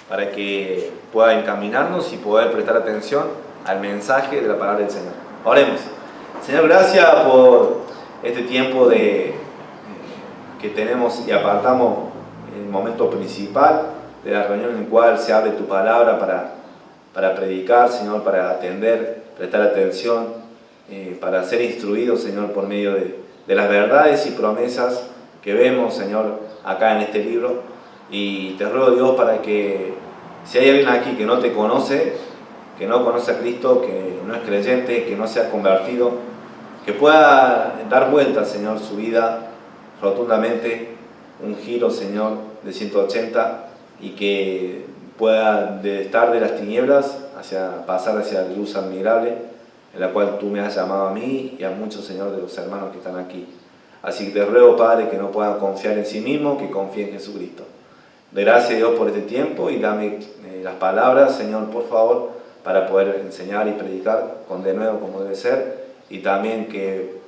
para que pueda encaminarnos y poder prestar atención al mensaje de la palabra del Señor. Oremos. Señor, gracias por este tiempo que tenemos y apartamos el momento principal de la reunión en el cual se abre tu palabra para predicar, Señor, para atender, prestar atención, para ser instruidos, Señor, por medio de las verdades y promesas que vemos, Señor, acá en este libro. Y te ruego, Dios, para que si hay alguien aquí que no te conoce, que no conoce a Cristo, que no es creyente, que no se ha convertido, que pueda dar vuelta, Señor, su vida rotundamente, un giro, Señor, de 180, y que pueda estar de las tinieblas pasar hacia la luz admirable, en la cual tú me has llamado a mí y a muchos, Señor, de los hermanos que están aquí. Así que te ruego, Padre, que no puedan confiar en sí mismo, que confíen en Jesucristo. De gracias, Dios, por este tiempo, y dame las palabras, Señor, por favor, para poder enseñar y predicar con denuedo como debe ser, y también que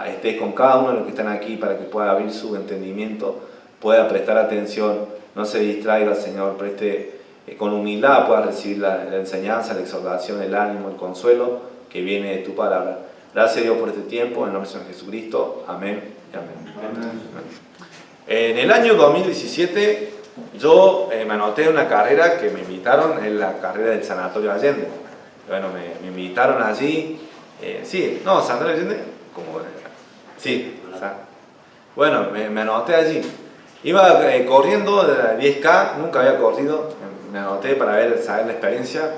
estés con cada uno de los que están aquí para que pueda abrir su entendimiento, pueda prestar atención, no se distraiga, Señor, preste con humildad, pueda recibir la enseñanza, la exhortación, el ánimo, el consuelo que viene de tu palabra. Gracias, Dios, por este tiempo, en nombre de Jesucristo. Amén y amén. Amén. En el año 2017 yo me anoté en una carrera que me invitaron, en la carrera del Sanatorio Allende. Bueno, me invitaron allí. Sanatorio Allende, ¿cómo? Sí, bueno, me anoté allí. Iba corriendo de la 10K, nunca había corrido, me anoté para saber la experiencia.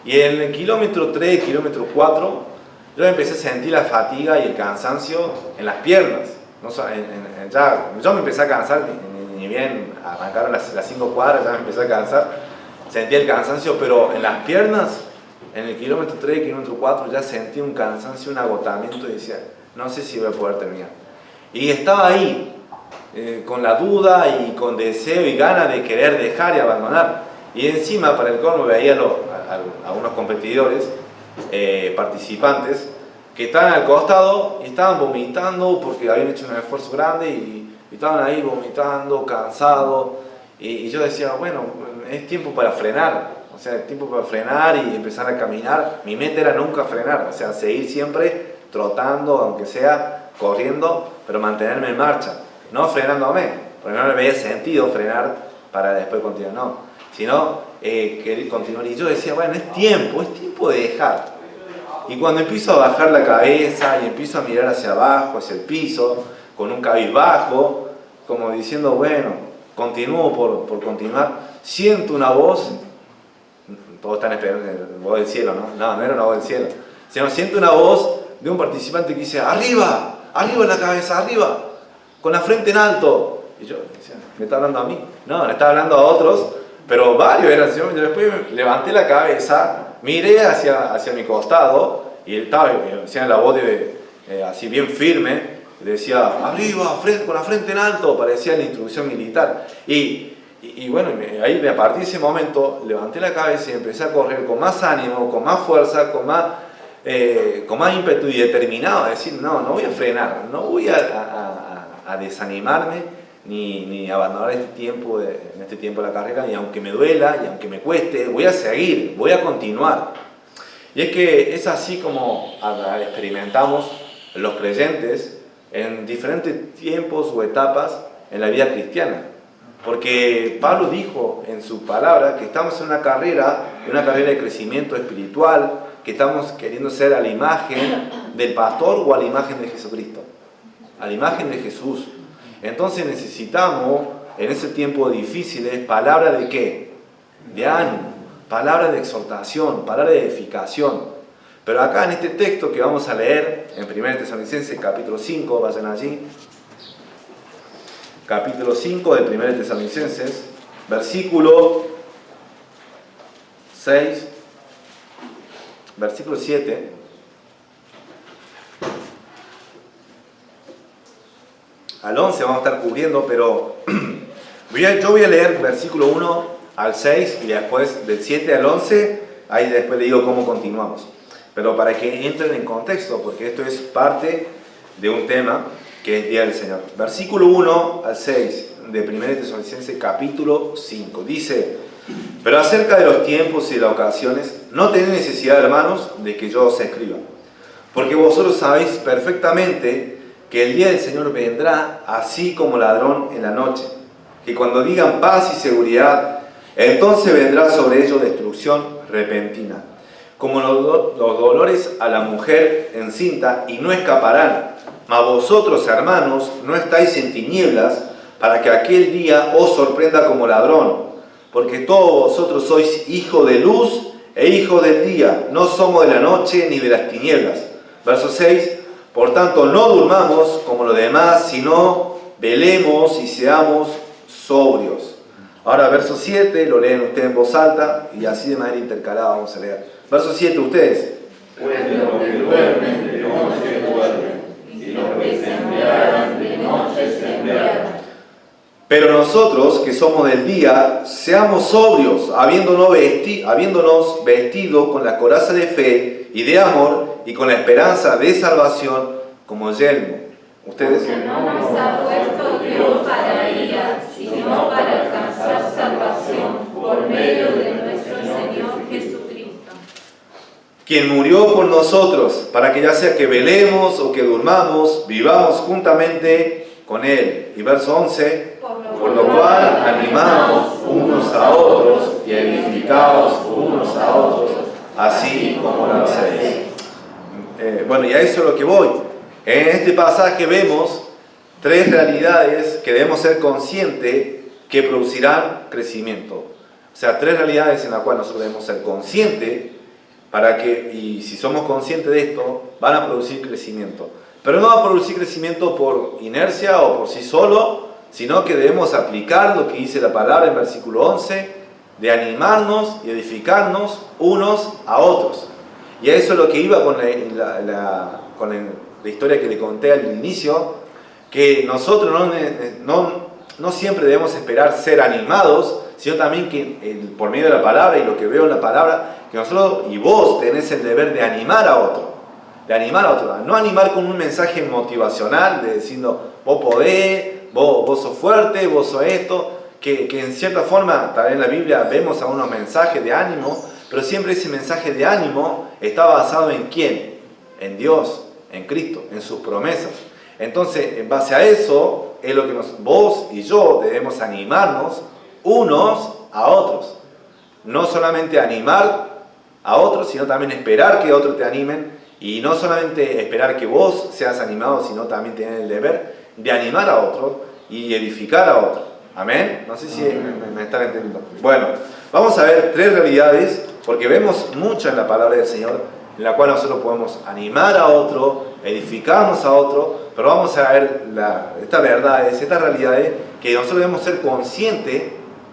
Y en el kilómetro 3, kilómetro 4, yo empecé a sentir la fatiga y el cansancio en las piernas. Yo me empecé a cansar, ni bien arrancaron las 5 cuadras, ya me empecé a cansar. Sentía el cansancio, pero en las piernas, en el kilómetro 3, kilómetro 4, ya sentí un cansancio, un agotamiento, y decía, no sé si voy a poder terminar. Y estaba ahí, con la duda y con deseo y ganas de querer dejar y abandonar. Y encima, para el colmo, veía a unos competidores, participantes, que estaban al costado y estaban vomitando porque habían hecho un esfuerzo grande y estaban ahí vomitando, cansados. Y yo decía, bueno, es tiempo para frenar, o sea, es tiempo para frenar y empezar a caminar. Mi meta era nunca frenar, o sea, seguir siempre trotando, aunque sea corriendo, pero mantenerme en marcha, no frenándome, porque no le veía sentido frenar para después continuar, no, sino querer continuar. Y yo decía, bueno, es tiempo de dejar. Y cuando empiezo a bajar la cabeza y empiezo a mirar hacia abajo, hacia el piso, con un cabizbajo, como diciendo, bueno, continúo por continuar, siento una voz, todos están esperando, voz del cielo, ¿no? No era una voz del cielo, sino siento una voz de un participante que dice, arriba, arriba en la cabeza, arriba, con la frente en alto. Y yo decía, ¿me está hablando a mí? No, le está hablando a otros, pero varios eran. Yo después levanté la cabeza, miré hacia mi costado, y él estaba, decía la voz así bien firme, decía, arriba, con la frente en alto, parecía la instrucción militar. Y bueno, ahí a partir de ese momento levanté la cabeza y empecé a correr con más ánimo, con más fuerza, con más ímpetu y determinado a decir, no voy a frenar, no voy a desanimarme ni abandonar en este tiempo de la carrera, y aunque me duela y aunque me cueste, voy a seguir, voy a continuar. Y es que es así como experimentamos los creyentes en diferentes tiempos o etapas en la vida cristiana. Porque Pablo dijo en su palabra que estamos en una carrera de crecimiento espiritual, que estamos queriendo ser a la imagen del pastor o a la imagen de Jesucristo, a la imagen de Jesús. Entonces necesitamos, en ese tiempo difícil, palabra de ¿qué? De ánimo, palabra de exhortación, palabra de edificación. Pero acá en este texto que vamos a leer, en 1 Tesalonicenses capítulo 5, vayan allí, capítulo 5 de 1 Tesalonicenses, versículo 6, versículo 7, al 11 vamos a estar cubriendo, pero yo voy a leer versículo 1 al 6 y después del 7 al 11, ahí después le digo cómo continuamos. Pero para que entren en contexto, porque esto es parte de un tema que es Día del Señor. Versículo 1 al 6 de 1 Tesalonicenses capítulo 5. Dice, Pero acerca de los tiempos y las ocasiones, no tenéis necesidad, hermanos, de que yo os escriba. Porque vosotros sabéis perfectamente que el día del Señor vendrá así como ladrón en la noche. Que cuando digan paz y seguridad, entonces vendrá sobre ellos destrucción repentina. Como los dolores a la mujer encinta, y no escaparán. Mas vosotros, hermanos, no estáis en tinieblas, para que aquel día os sorprenda como ladrón. Porque todos vosotros sois hijos de luz e hijos del día, no somos de la noche ni de las tinieblas. Verso 6, por tanto no durmamos como los demás, sino velemos y seamos sobrios. Ahora verso 7, lo leen ustedes en voz alta y así de manera intercalada vamos a leer. Verso 7, ustedes. Pues los que duermen de noche duermen, y los que se embriagan de noche se embriagan. Pero nosotros, que somos del día, seamos sobrios, habiéndonos vestido con la coraza de fe y de amor y con la esperanza de salvación como yelmo. ¿Ustedes? Porque no nos ha puesto Dios para ira, sino para alcanzar salvación por medio de nuestro Señor Jesucristo. Quien murió por nosotros, para que ya sea que velemos o que durmamos, vivamos juntamente con Él. Y verso 11. Por lo cual animamos unos a otros y edificaos unos a otros, así como lo hacéis. Bueno, y a eso es lo que voy. En este pasaje vemos tres realidades que debemos ser conscientes que producirán crecimiento. O sea, tres realidades en las cuales nosotros debemos ser conscientes para que, y si somos conscientes de esto, van a producir crecimiento. Pero no va a producir crecimiento por inercia o por sí solo, sino que debemos aplicar lo que dice la palabra en versículo 11, de animarnos y edificarnos unos a otros. Y a eso es lo que iba con la historia que le conté al inicio, que nosotros no siempre debemos esperar ser animados, sino también que por medio de la palabra y lo que veo en la palabra, que nosotros y vos tenés el deber de animar a otro. No animar con un mensaje motivacional, de diciendo, vos podés, vos sos fuerte, vos sos esto, que en cierta forma, también en la Biblia vemos algunos mensajes de ánimo, pero siempre ese mensaje de ánimo está basado en ¿quién? En Dios, en Cristo, en sus promesas. Entonces, en base a eso, es lo que vos y yo debemos animarnos unos a otros. No solamente animar a otros, sino también esperar que otros te animen, y no solamente esperar que vos seas animado, sino también tener el deber de animar a otro y edificar a otro. ¿Amén? No sé si me están entendiendo. Bueno, vamos a ver tres realidades, porque vemos mucho en la palabra del Señor, en la cual nosotros podemos animar a otro, edificarnos a otro, pero vamos a ver estas verdades, estas realidades, que nosotros debemos ser conscientes,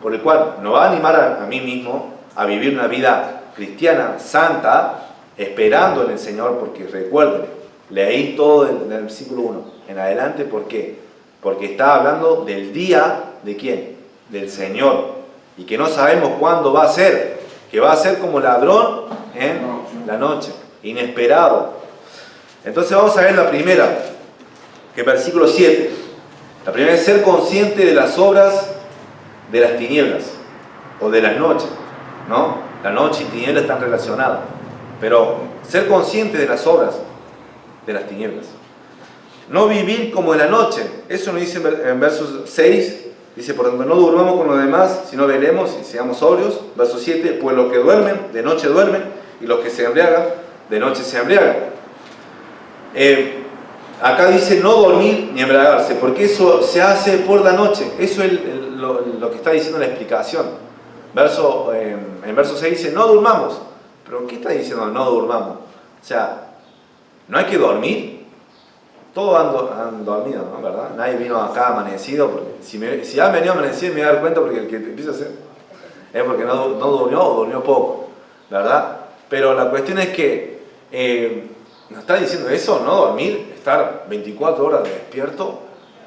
por el cual nos va a animar a mí mismo a vivir una vida cristiana, santa, esperando en el Señor, porque recuerden, leí todo del versículo 1 en adelante. ¿Por qué? Porque está hablando del día, ¿de quién? Del Señor, y que no sabemos cuándo va a ser, que va a ser como ladrón en la noche, inesperado. Entonces vamos a ver la primera, que es versículo 7. La primera es ser consciente de las obras de las tinieblas, o de las noches, ¿no? La noche y tinieblas están relacionadas, pero ser consciente de las obras de las tinieblas. No vivir como en la noche. Eso nos dice en versos 6, dice, por tanto no durmamos con los demás, sino velemos y seamos sobrios. Verso 7, pues los que duermen, de noche duermen, y los que se embriagan, de noche se embriagan. Acá dice no dormir ni embriagarse, porque eso se hace por la noche. Eso es lo que está diciendo la explicación. En verso 6 dice no durmamos. ¿Pero qué está diciendo no durmamos? O sea, no hay que dormir. Todos han dormido, ¿no? ¿Verdad? Nadie vino acá amanecido, porque si han venido amanecido me voy a dar cuenta, porque el que empieza a hacer es porque no durmió o durmió poco, ¿verdad? Pero la cuestión es que nos está diciendo eso, no dormir, estar 24 horas despierto.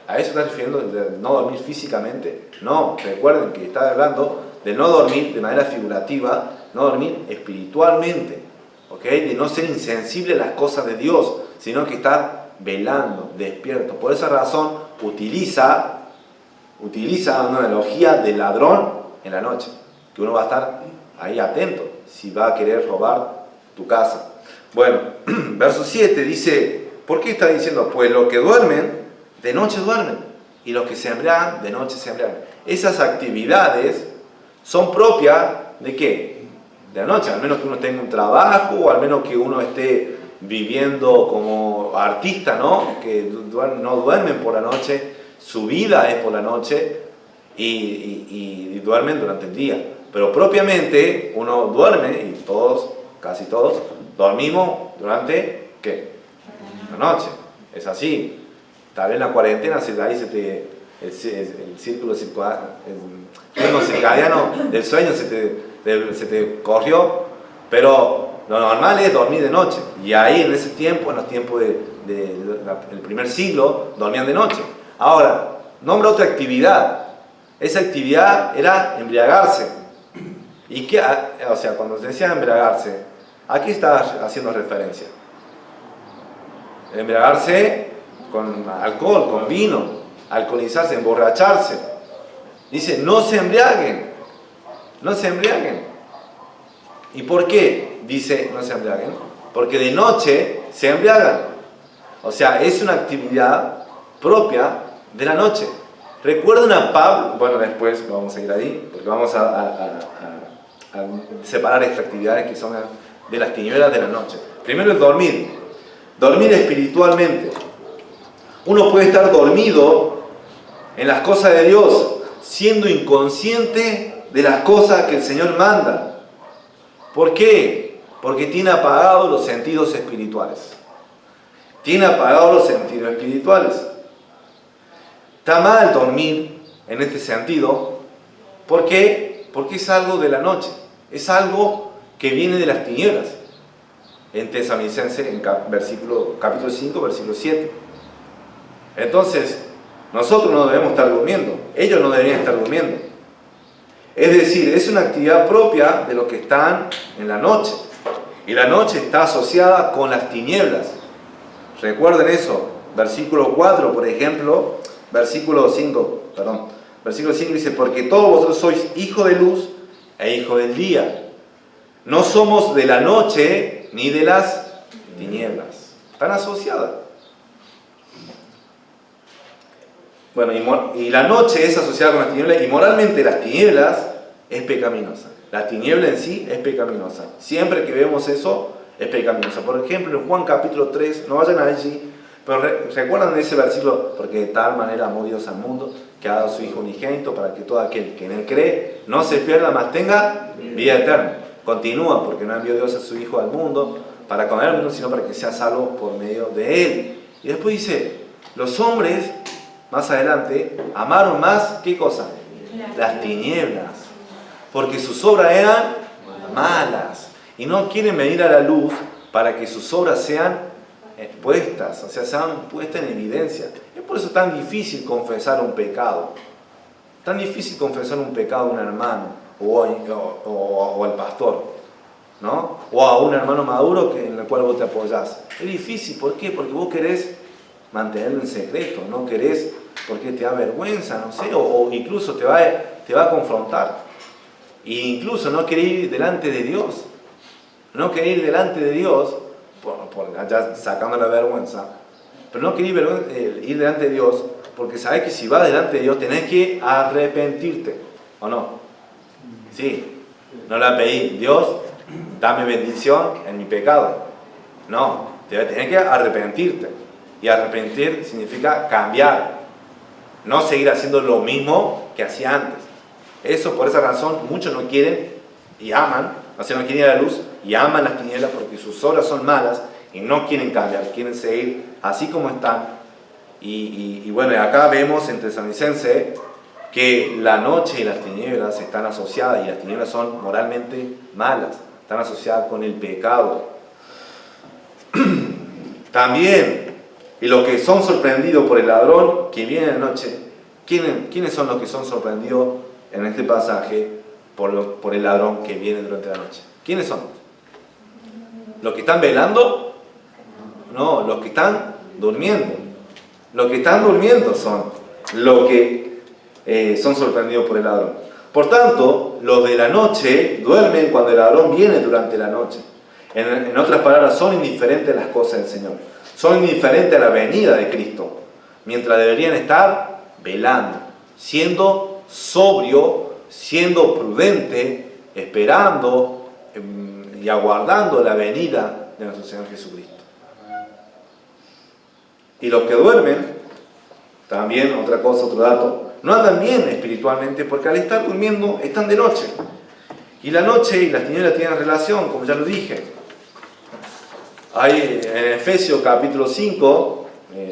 ¿A eso está refiriendo de no dormir físicamente? No, recuerden que está hablando de no dormir de manera figurativa, no dormir espiritualmente, ¿ok? De no ser insensible a las cosas de Dios, sino que estar velando, despierto. Por esa razón utiliza una analogía de ladrón en la noche. que uno va a estar ahí atento si va a querer robar tu casa. Bueno, verso 7 dice, ¿por qué está diciendo? Pues los que duermen, de noche duermen, y los que se embriagan, de noche se embriagan. Esas actividades son propias ¿de qué? De la noche, al menos que uno tenga un trabajo, o al menos que uno esté viviendo como artista, ¿no? Que no duermen por la noche, su vida es por la noche, y duermen durante el día. Pero propiamente uno duerme, y todos, casi todos, dormimos durante, ¿qué? La noche. Es así. Tal vez en la cuarentena ahí el círculo circadiano del sueño se te corrió, pero lo normal es dormir de noche. Y ahí en ese tiempo, en los tiempos del primer siglo, dormían de noche. Ahora, nombra otra actividad. Esa actividad era embriagarse. ¿Y qué? O sea, cuando se decía embriagarse, ¿a qué estaba haciendo referencia? Embriagarse con alcohol, con vino, alcoholizarse, emborracharse. Dice, no se embriaguen, no se embriaguen. ¿Y por qué dice no se embriaguen? Porque de noche se embriagan. O sea, es una actividad propia de la noche. Recuerden a Pablo, bueno, después vamos a ir ahí, porque vamos a separar estas actividades que son de las tinieblas de la noche. Primero el dormir espiritualmente. Uno puede estar dormido en las cosas de Dios, siendo inconsciente de las cosas que el Señor manda. ¿Por qué? Porque tiene apagados los sentidos espirituales. Tiene apagados los sentidos espirituales. Está mal dormir en este sentido. ¿Por qué? Porque es algo de la noche. Es algo que viene de las tinieblas. En Tesalonicenses, en capítulo 5, versículo 7. Entonces, nosotros no debemos estar durmiendo. Ellos no deberían estar durmiendo. Es decir, es una actividad propia de los que están en la noche. Y la noche está asociada con las tinieblas. Recuerden eso. Versículo 4, por ejemplo. Versículo 5 dice, porque todos vosotros sois hijos de luz e hijos del día. No somos de la noche ni de las tinieblas. Están asociadas. Bueno, y la noche es asociada con las tinieblas, y moralmente las tinieblas es pecaminosa. La tiniebla en sí es pecaminosa. Siempre que vemos eso, es pecaminosa. Por ejemplo, en Juan capítulo 3, no vayan allí, pero recuerdan de ese versículo, porque de tal manera amó Dios al mundo, que ha dado a su Hijo unigénito, para que todo aquel que en él cree no se pierda, mas tenga vida eterna. Continúa, porque no envió Dios a su Hijo al mundo para condenar al mundo, sino para que sea salvo por medio de él. Y después dice, los hombres, más adelante, amaron más, ¿qué cosa? Las tinieblas, porque sus obras eran malas, y no quieren venir a la luz para que sus obras sean expuestas, o sea, sean puestas en evidencia. Es por eso tan difícil confesar un pecado. Tan difícil confesar un pecado a un hermano o al pastor, ¿no? O a un hermano maduro en el cual vos te apoyás. Es difícil, ¿por qué? Porque vos querés mantenerlo en secreto, no querés porque te da vergüenza, no sé, o incluso te va a confrontar. E incluso no querés ir delante de Dios. No querés ir delante de Dios, ya sacando la vergüenza, pero no querés ir delante de Dios, porque sabés que si vas delante de Dios tenés que arrepentirte, ¿o no? Sí, no le pedí, Dios, dame bendición en mi pecado. No, tenés que arrepentirte. Y arrepentir significa cambiar, no seguir haciendo lo mismo que hacía antes. Eso, por esa razón, muchos no quieren y aman, o sea, no quieren ir a la luz y aman las tinieblas porque sus obras son malas y no quieren cambiar, quieren seguir así como están. Y bueno, acá vemos en Tesalonicenses que la noche y las tinieblas están asociadas, y las tinieblas son moralmente malas, están asociadas con el pecado. También, y los que son sorprendidos por el ladrón que viene de noche, ¿quiénes son los que son sorprendidos en este pasaje por el ladrón que viene durante la noche? ¿Quiénes son? ¿Los que están velando? No, los que están durmiendo. Los que están durmiendo son los que son sorprendidos por el ladrón. Por tanto, los de la noche duermen cuando el ladrón viene durante la noche. En otras palabras, son indiferentes a las cosas del Señor. Son indiferentes a la venida de Cristo, mientras deberían estar velando, siendo sobrio, siendo prudente, esperando y aguardando la venida de nuestro Señor Jesucristo. Y los que duermen, también otra cosa, otro dato, no andan bien espiritualmente porque al estar durmiendo están de noche. Y la noche y las tinieblas tienen relación, como ya lo dije. Hay en Efesios capítulo 5,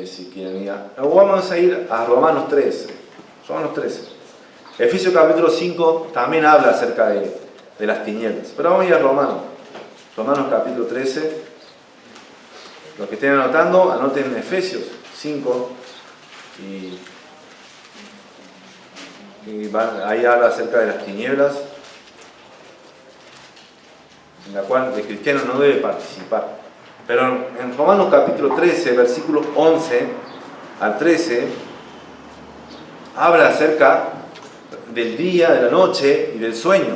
si quieren ir vamos a ir a Romanos 13. Romanos 13. Efesios capítulo 5 también habla acerca de las tinieblas. Pero vamos a ir a Romanos. Romanos capítulo 13. Los que estén anotando, anoten Efesios 5 ahí habla acerca de las tinieblas, en la cual el cristiano no debe participar. Pero en Romanos capítulo 13, versículos 11 al 13, habla acerca del día, de la noche y del sueño,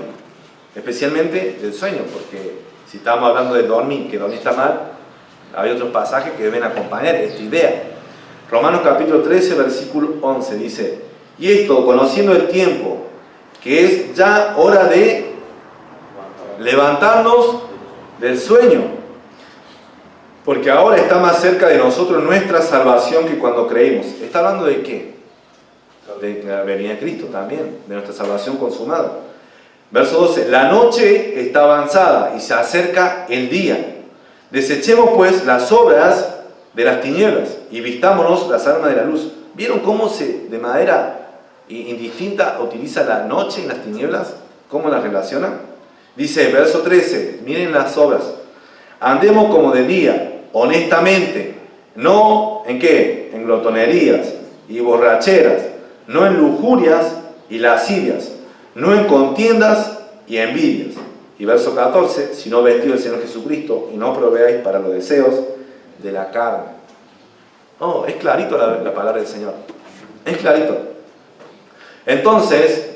especialmente del sueño, porque si estamos hablando de dormir, que dormir está mal, hay otros pasajes que deben acompañar esta idea. Romanos capítulo 13, versículo 11 dice: y esto, conociendo el tiempo, que es ya hora de levantarnos del sueño, porque ahora está más cerca de nosotros nuestra salvación que cuando creímos. ¿Está hablando de qué? De la venida de Cristo también, de nuestra salvación consumada. Verso 12: la noche está avanzada y se acerca el día. Desechemos pues las obras de las tinieblas y vistámonos las armas de la luz. ¿Vieron cómo de manera indistinta utiliza la noche y las tinieblas? ¿Cómo las relaciona? Dice, verso 13, miren las obras. Andemos como de día, honestamente, no ¿en qué? En glotonerías y borracheras, no en lujurias y lascivias, no en contiendas y envidias. Y verso 14, sino vestido del Señor Jesucristo, y no proveáis para los deseos de la carne. Oh, es clarito la palabra del Señor. Es clarito. Entonces,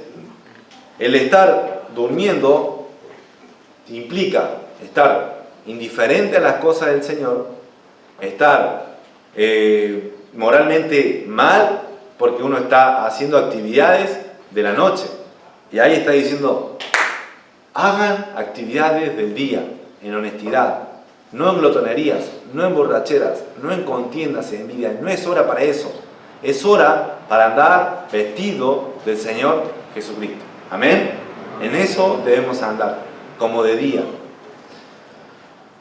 el estar durmiendo implica estar indiferente a las cosas del Señor, estar moralmente mal, porque uno está haciendo actividades de la noche. Y ahí está diciendo, hagan actividades del día, en honestidad, no en glotonerías, no en borracheras, no en contiendas y envidias. No es hora para eso. Es hora para andar vestido del Señor Jesucristo. Amén. En eso debemos andar, como de día.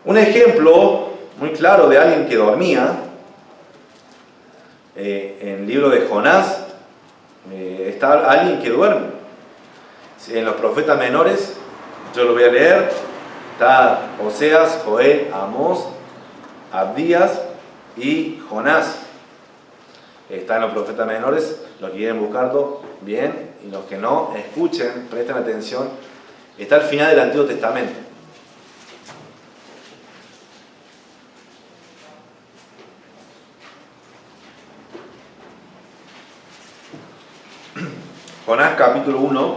Un ejemplo muy claro de alguien que dormía, en el libro de Jonás, está alguien que duerme. En los profetas menores, yo lo voy a leer, está Oseas, Joel, Amós, Abdías y Jonás. Está en los profetas menores, los que quieren buscarlo, bien, y los que no, escuchen, presten atención. Está al final del Antiguo Testamento. Jonás capítulo 1,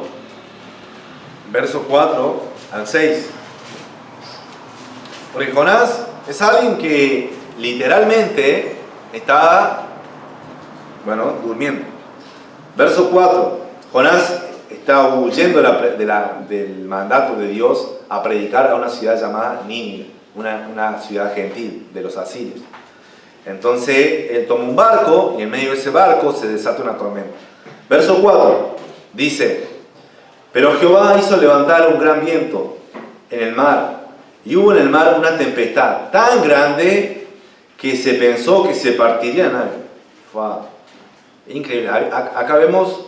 versos 4 al 6. Porque Jonás es alguien que literalmente está, durmiendo. Verso 4. Jonás está huyendo del mandato de Dios a predicar a una ciudad llamada Nínive, una ciudad gentil de los asirios. Entonces él toma un barco y en medio de ese barco se desata una tormenta. Verso 4 dice: pero Jehová hizo levantar un gran viento en el mar, y hubo en el mar una tempestad tan grande que se pensó que se partiría la nave. Wow. Increíble. Acá vemos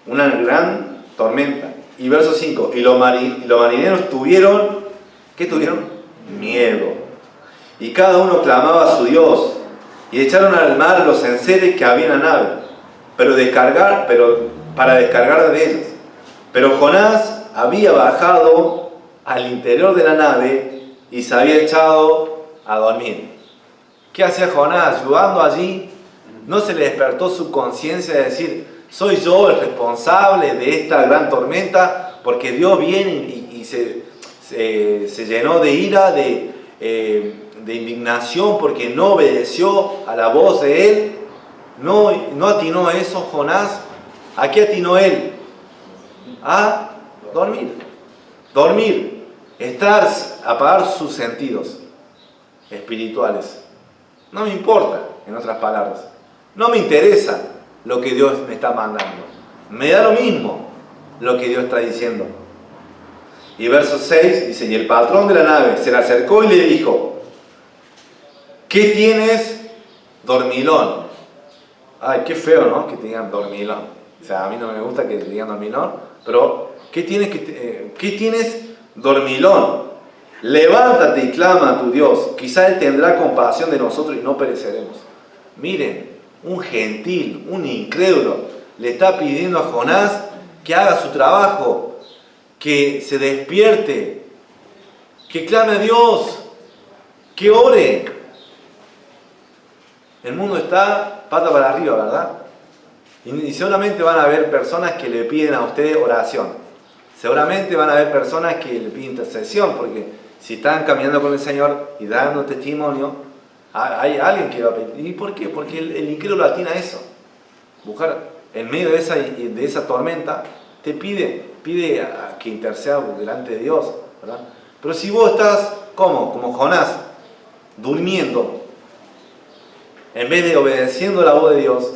una gran tormenta. Y verso 5, y los marineros tuvieron, ¿qué tuvieron? Miedo. Y cada uno clamaba a su Dios, y echaron al mar los enseres que había en la nave, para descargar de ellas. Pero Jonás había bajado al interior de la nave y se había echado a dormir. ¿Qué hacía Jonás ayudando allí? ¿No se le despertó su conciencia de decir, ¿Soy yo el responsable de esta gran tormenta? Porque Dios viene y se llenó de ira, de indignación porque no obedeció a la voz de él. No atinó a eso Jonás. ¿A qué atinó él? A dormir. Dormir. Apagar sus sentidos espirituales. No me importa, en otras palabras. No me interesa lo que Dios me está mandando. Me da lo mismo lo que Dios está diciendo. Y verso 6 dice, y el patrón de la nave se le acercó y le dijo, ¿qué tienes, dormilón? Ay, qué feo, ¿no? Que te digan dormilón. O sea, a mí no me gusta que te digan dormilón, pero ¿qué tienes, dormilón? Levántate y clama a tu Dios. Quizá Él tendrá compasión de nosotros y no pereceremos. Miren, un gentil, un incrédulo, le está pidiendo a Jonás que haga su trabajo, que se despierte, que clame a Dios, que ore. El mundo está pata para arriba, ¿verdad? Y seguramente van a haber personas que le piden a usted oración. Seguramente van a haber personas que le piden intercesión, porque si están caminando con el Señor y dando testimonio, hay alguien que va a pedir. ¿Y por qué? Porque el incrédulo atina a eso. Buscar en medio de esa tormenta, te pide a que interceda delante de Dios, ¿verdad? Pero si vos estás, ¿cómo? Como Jonás, durmiendo, en vez de obedeciendo la voz de Dios,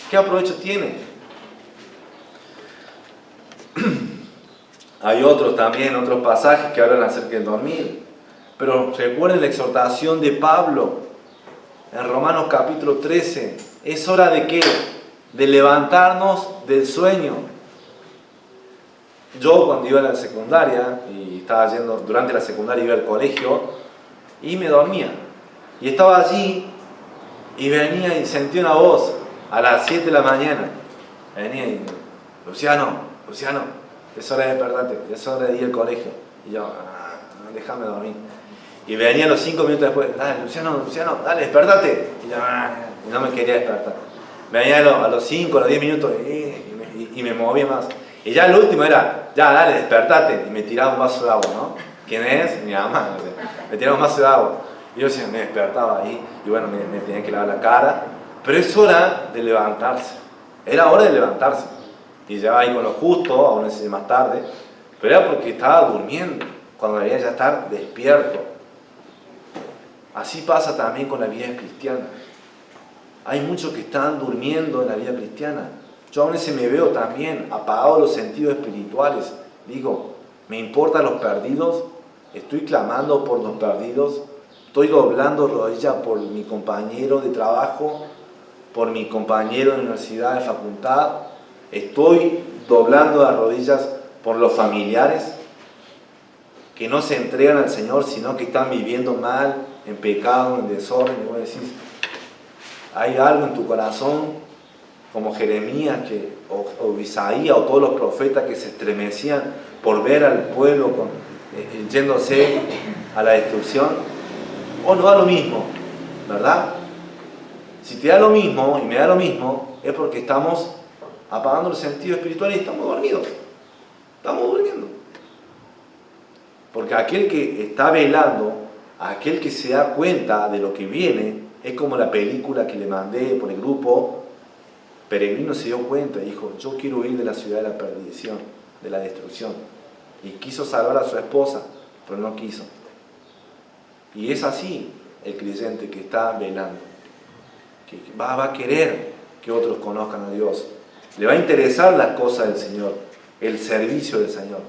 ¿qué aprovecho tiene? Hay otros pasajes que hablan acerca del dormir. Pero recuerden la exhortación de Pablo en Romanos capítulo 13. Es hora de ¿qué? De levantarnos del sueño. Yo cuando iba a la secundaria, y estaba yendo, durante la secundaria iba al colegio, y me dormía. Y estaba allí, y venía y sentí una voz a las 7 de la mañana. Venía y Luciano, es hora de despertarte, es hora de ir al colegio. Y yo, déjame dormir. Y venía los 5 minutos después, dale, Luciano, dale, despertate. Y yo, y no me quería despertar. Venía a los 5, a los 10 minutos, y me movía más. Y ya el último era, ya, dale, despertate. Y me tiraba un vaso de agua, ¿no? ¿Quién es? Mi mamá. Me tiraba un vaso de agua. Y yo me despertaba ahí, y bueno, me tenía que lavar la cara. Pero es hora de levantarse. Era hora de levantarse. Y ya ahí con lo justo, aún así más tarde. Pero era porque estaba durmiendo, cuando debía ya estar despierto. Así pasa también con la vida cristiana. Hay muchos que están durmiendo en la vida cristiana. Yo aún así me veo también apagado los sentidos espirituales. Digo, ¿me importan los perdidos? ¿Estoy clamando por los perdidos? ¿Estoy doblando rodillas por mi compañero de trabajo? ¿Por mi compañero de universidad, de facultad? ¿Estoy doblando las rodillas por los familiares que no se entregan al Señor, sino que están viviendo mal, en pecado, en desorden? Y vos decís, hay algo en tu corazón, como Jeremías o Isaías o todos los profetas que se estremecían por ver al pueblo yéndose a la destrucción. O no da lo mismo, ¿verdad? Si te da lo mismo y me da lo mismo, es porque estamos apagando el sentido espiritual y estamos dormidos. Estamos durmiendo. Porque aquel que está velando, aquel que se da cuenta de lo que viene, es como la película que le mandé por el grupo. Peregrino se dio cuenta y dijo, yo quiero huir de la ciudad de la perdición, de la destrucción. Y quiso salvar a su esposa, pero no quiso. Y es así el creyente que está velando. Que va a querer que otros conozcan a Dios. Le va a interesar las cosas del Señor, el servicio del Señor.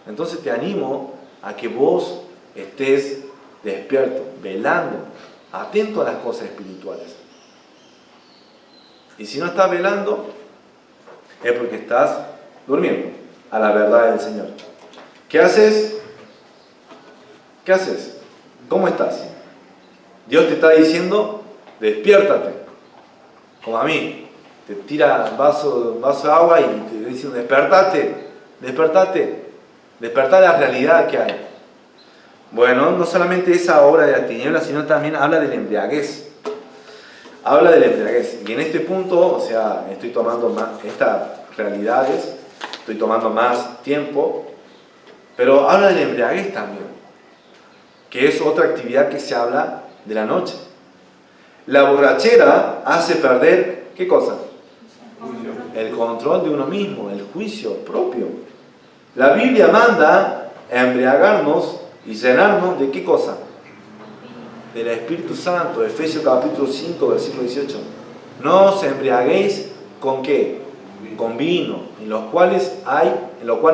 Entonces te animo a que vos estés despierto, velando, atento a las cosas espirituales. Y si no estás velando, es porque estás durmiendo a la verdad del Señor. ¿Qué haces? ¿Qué haces? ¿Cómo estás? Dios te está diciendo, despiértate. Como a mí, te tira vaso de agua y te dice, despertate. Despertar la realidad que hay. Bueno, no solamente esa obra de la tiniebla, sino también habla de la embriaguez. habla de la embriaguez. Y en este punto, o sea, estoy tomando más estas realidades, estoy tomando más tiempo, pero habla de la embriaguez también, que es otra actividad que se habla de la noche. La borrachera hace perder, ¿qué cosa? El control de uno mismo, el juicio propio. La Biblia manda a embriagarnos y llenarnos de ¿qué cosa? Del Espíritu Santo. Efesios capítulo 5, versículo 18. No os embriaguéis ¿con qué? Con vino, en lo cual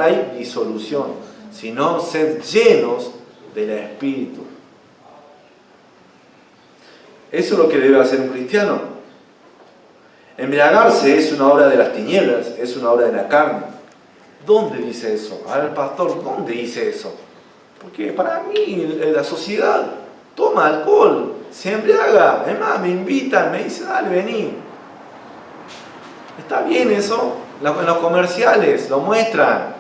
hay disolución, sino sed llenos del Espíritu. Eso es lo que debe hacer un cristiano. Embriagarse es una obra de las tinieblas, es una obra de la carne. ¿Dónde dice eso? A ver, pastor, ¿dónde dice eso? Porque para mí, la sociedad toma alcohol, se embriaga, además me invitan, me dicen, dale, vení. Está bien eso, en los comerciales lo muestran.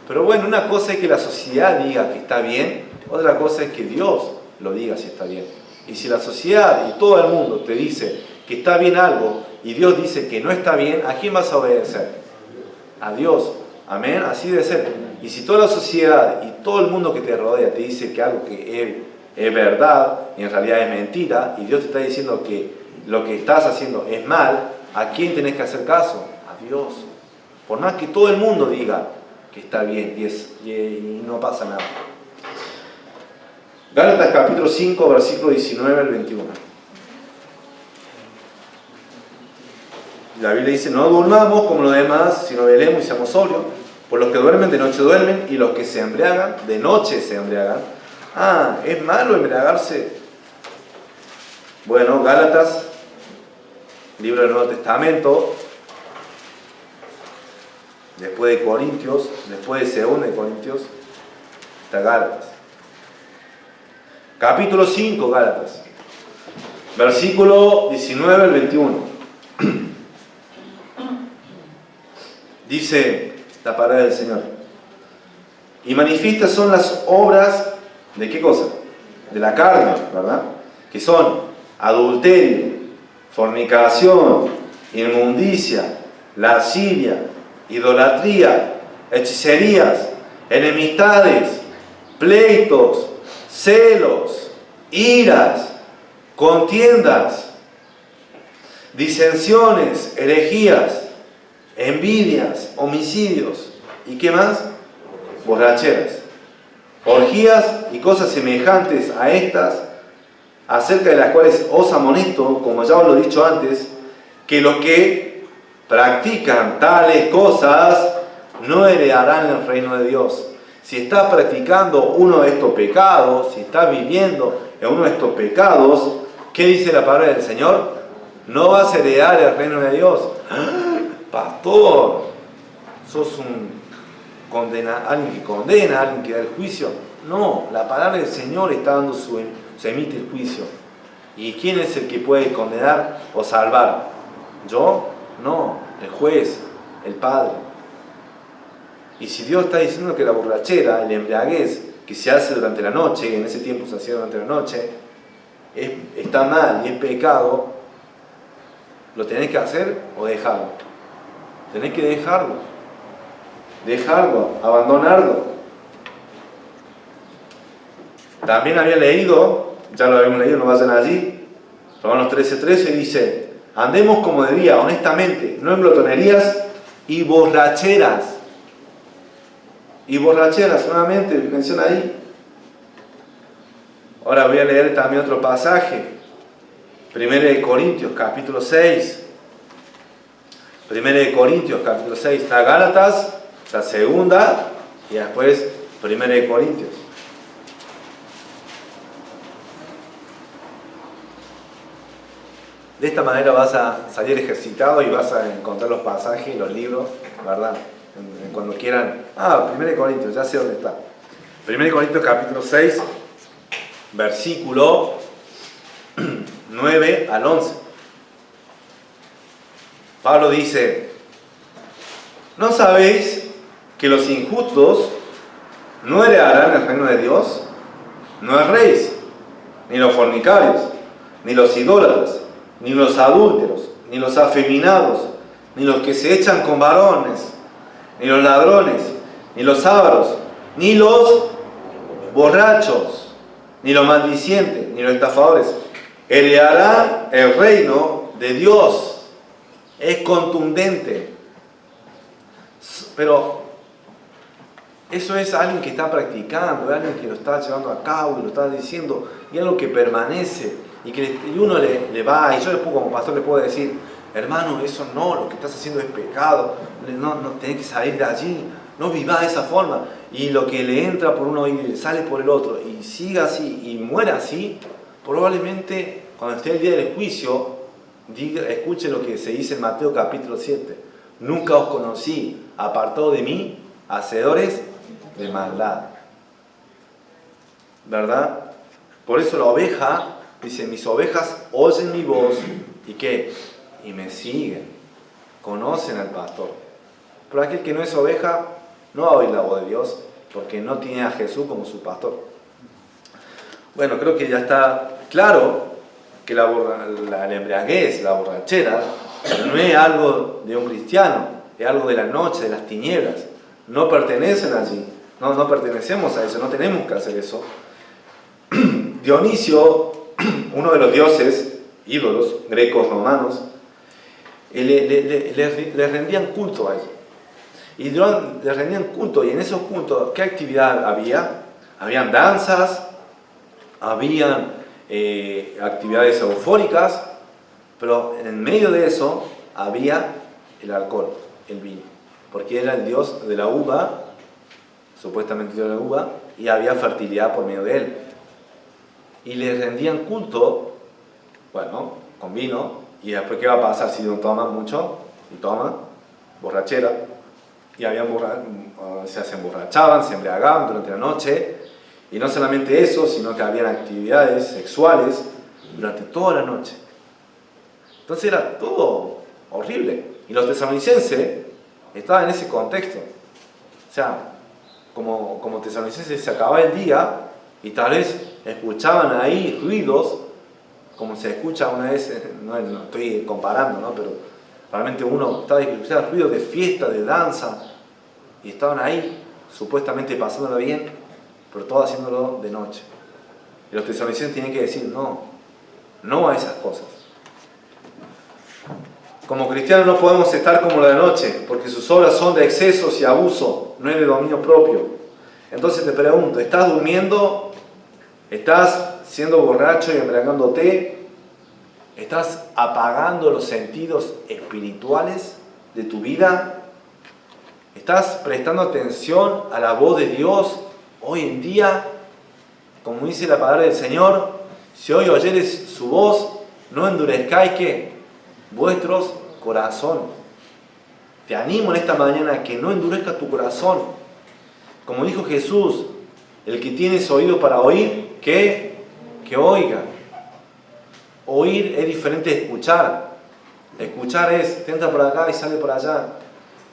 Pero bueno, una cosa es que la sociedad diga que está bien, otra cosa es que Dios lo diga si está bien. Y si la sociedad y todo el mundo te dice que está bien algo y Dios dice que no está bien, ¿a quién vas a obedecer? A Dios. Amén, así debe ser. Y si toda la sociedad y todo el mundo que te rodea te dice que algo que es verdad y en realidad es mentira, y Dios te está diciendo que lo que estás haciendo es mal, ¿a quién tenés que hacer caso? A Dios. Por más que todo el mundo diga que está bien y no pasa nada. Gálatas capítulo 5, versículo 19 al 21. La Biblia dice, no durmamos como los demás, sino velemos y seamos sobrios. Por los que duermen, de noche duermen, y los que se embriagan, de noche se embriagan. Ah, ¿es malo embriagarse? Bueno, Gálatas, libro del Nuevo Testamento, después de Corintios, después de 2 de Corintios, está Gálatas. Capítulo 5, Gálatas, versículo 19 al 21. Dice la palabra del Señor: y manifiestas son las obras de ¿qué cosa? De la carne, ¿verdad? Que son adulterio, fornicación, inmundicia, lascivia, idolatría, hechicerías, enemistades, pleitos, celos, iras, contiendas, disensiones, herejías, envidias, homicidios, ¿y qué más? Borracheras, orgías y cosas semejantes a estas, acerca de las cuales os amonesto, como ya os lo he dicho antes, que los que practican tales cosas no heredarán el reino de Dios. Si estás practicando uno de estos pecados, si estás viviendo en uno de estos pecados, ¿qué dice la palabra del Señor? No vas a heredar el reino de Dios. ¡Ah! Pastor, sos alguien que condena, alguien que da el juicio. No, la palabra del Señor está dando se emite el juicio. ¿Y quién es el que puede condenar o salvar? ¿Yo? No, el juez, el Padre. Y si Dios está diciendo que la borrachera, el embriaguez que se hace durante la noche, y en ese tiempo se hacía durante la noche, está mal y es pecado, ¿lo tenés que hacer o dejarlo? Tenés que dejarlo, abandonarlo. También había leído, ya lo habíamos leído, no vayan allí, Romanos 13:13 dice: andemos como de día, honestamente, no en glotonerías y borracheras. Y borracheras, nuevamente menciona ahí. Ahora voy a leer también otro pasaje, 1 Corintios capítulo 6. 1 Corintios capítulo 6, está Gálatas, está segunda, y después 1 Corintios. De esta manera vas a salir ejercitado y vas a encontrar los pasajes, los libros, ¿verdad? Cuando quieran. 1 Corintios, ya sé dónde está. 1 Corintios capítulo 6, versículo 9 al 11. Pablo dice: ¿no sabéis que los injustos no heredarán el reino de Dios? No erréis, ni los fornicarios, ni los idólatras, ni los adúlteros, ni los afeminados, ni los que se echan con varones, ni los ladrones, ni los ávaros, ni los borrachos, ni los maldicientes, ni los estafadores heredarán el reino de Dios. Es contundente. Pero eso es alguien que está practicando, es alguien que lo está llevando a cabo y lo está diciendo, y algo que permanece, y uno le va, y yo después como pastor le puedo decir, hermano, eso no, lo que estás haciendo es pecado, no tenés que salir de allí, no vivás de esa forma, y lo que le entra por uno y sale por el otro, y siga así, y muera así, probablemente cuando esté el día del juicio, escuche lo que se dice en Mateo capítulo 7, nunca os conocí, apartado de mí, hacedores de maldad. ¿Verdad? Por eso la oveja, dice, mis ovejas oyen mi voz, ¿y qué? Y me siguen, conocen al pastor. Pero aquel que no es oveja, no va a oír la voz de Dios, porque no tiene a Jesús como su pastor. Bueno, creo que ya está claro que la embriaguez, la borrachera, no es algo de un cristiano, es algo de la noche, de las tinieblas. No pertenecen allí, no pertenecemos a eso, no tenemos que hacer eso. Dionisio, uno de los dioses, ídolos grecos, romanos, le rendían culto a él. Y le rendían culto, y en esos cultos, ¿qué actividad había? Habían danzas, habían actividades eufóricas, pero en medio de eso había el alcohol, el vino, porque era el dios de la uva, supuestamente dios de la uva, y había fertilidad por medio de él. Y le rendían culto, bueno, con vino, y después ¿qué va a pasar si uno toma mucho? Y toma, borrachera, y se emborrachaban, se embriagaban durante la noche, y no solamente eso, sino que habían actividades sexuales durante toda la noche. Entonces era todo horrible. Y los tesalonicenses estaban en ese contexto. O sea, como tesalonicenses se acababa el día y tal vez escuchaban ahí ruidos, como se escucha una vez, no estoy comparando, ¿no? Pero realmente uno estaba escuchando ruidos de fiesta, de danza, y estaban ahí supuestamente pasándola bien, pero todo haciéndolo de noche. Y los tesalonicenses tienen que decir no a esas cosas. Como cristianos no podemos estar como la de noche, porque sus obras son de excesos y abuso, no es de dominio propio. Entonces te pregunto, ¿estás durmiendo? ¿Estás siendo borracho y embriagándote? ¿Estás apagando los sentidos espirituales de tu vida? ¿Estás prestando atención a la voz de Dios hoy en día? Como dice la palabra del Señor, si hoy oyeres su voz, no endurezcáis ¿qué? Vuestros corazones. Te animo en esta mañana a que no endurezcas tu corazón. Como dijo Jesús, el que tiene oído para oír, que oiga. Oír es diferente de escuchar. Escuchar es, te entra por acá y sale por allá.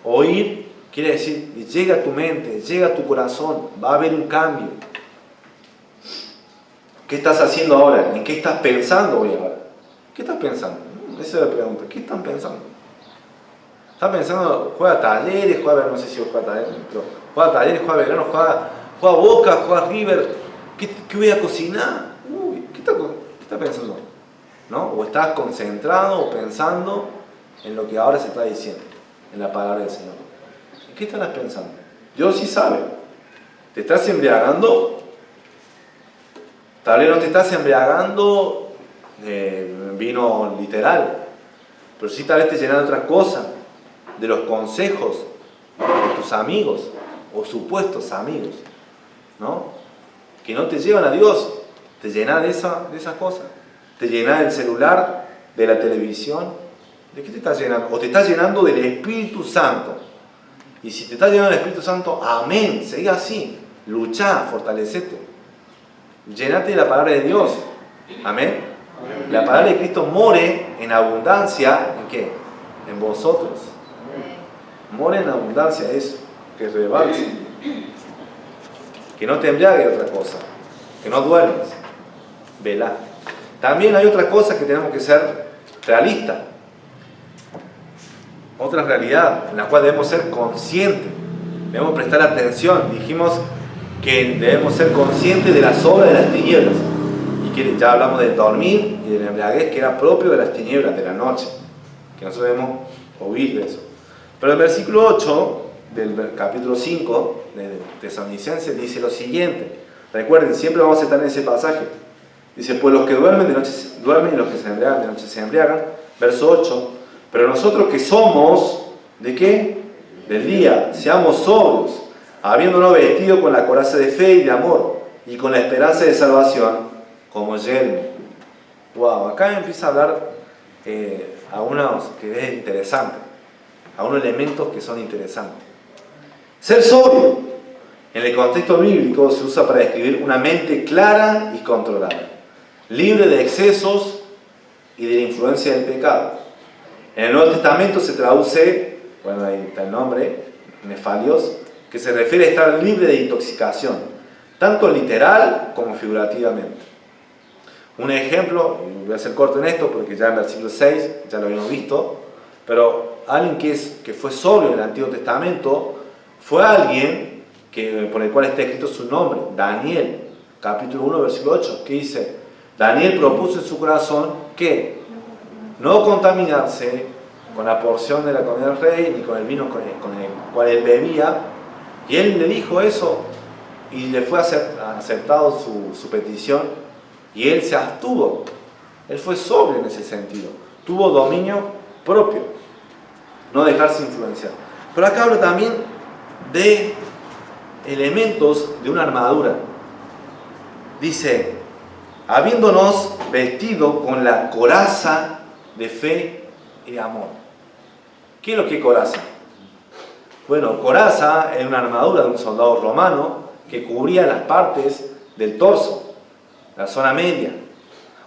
Oír quiere decir, llega a tu mente, llega a tu corazón, va a haber un cambio. ¿Qué estás haciendo ahora? ¿En qué estás pensando hoy ahora? ¿Qué estás pensando? Esa es la pregunta. ¿Qué están pensando? ¿Están pensando, juega Talleres, no sé si juega Talleres, pero juega Talleres, juega Belgrano, juega Boca, juega River? ¿Qué voy a cocinar? ¿Qué estás pensando? ¿No? ¿O estás concentrado o pensando en lo que ahora se está diciendo, en la palabra del Señor? ¿En qué estás pensando? Dios sí sabe. ¿Te estás embriagando? Tal vez no te estás embriagando vino literal, pero sí tal vez te llenan de otra cosa, de los consejos de tus amigos o supuestos amigos, ¿no? Que no te llevan a Dios, te llenan de esas cosas, te llenan del celular, de la televisión. ¿De qué te estás llenando? O te estás llenando del Espíritu Santo. Y si te estás llenando del Espíritu Santo, amén, sigue así, luchá, fortalecete, llénate de la palabra de Dios, amén. La palabra de Cristo more en abundancia, ¿en qué? En vosotros. More en abundancia eso, que rebalse. Que no te embriague otra cosa, que no duermas, velá. También hay otra cosa que tenemos que ser realista. Otra realidad en la cual debemos ser conscientes, debemos prestar atención. Dijimos que debemos ser conscientes de las obras de las tinieblas. Y que ya hablamos del dormir y de la embriaguez, que era propio de las tinieblas, de la noche. Que nosotros debemos oír de eso. Pero el versículo 8 del capítulo 5 de Tesalonicenses dice lo siguiente. Recuerden, siempre vamos a estar en ese pasaje. Dice, pues los que duermen de noche duermen y los que se embriagan de noche se embriagan. Verso 8. Pero nosotros que somos, ¿de qué? Del día, seamos sobrios, habiéndonos vestido con la coraza de fe y de amor, y con la esperanza de salvación, como yelmo. Wow, acá empieza a hablar a unos que es interesante, a unos elementos que son interesantes. Ser sobrio, en el contexto bíblico, se usa para describir una mente clara y controlada, libre de excesos y de la influencia del pecado. En el Nuevo Testamento se traduce, bueno, ahí está el nombre, nefalios, que se refiere a estar libre de intoxicación, tanto literal como figurativamente. Un ejemplo, y voy a ser corto en esto porque ya en el versículo 6 ya lo habíamos visto, pero alguien que fue sobrio en el Antiguo Testamento fue alguien por el cual está escrito su nombre, Daniel, capítulo 1, versículo 8, que dice, Daniel propuso en su corazón que no contaminarse con la porción de la comida del rey, ni con el vino con el cual él bebía, y él le dijo eso, y le fue aceptado su petición, y él se abstuvo. Él fue sobrio en ese sentido, tuvo dominio propio, no dejarse influenciar. Pero acá habla también de elementos de una armadura. Dice, habiéndonos vestido con la coraza de fe y de amor. ¿Qué es lo que es coraza? Bueno, coraza era una armadura de un soldado romano que cubría las partes del torso, la zona media.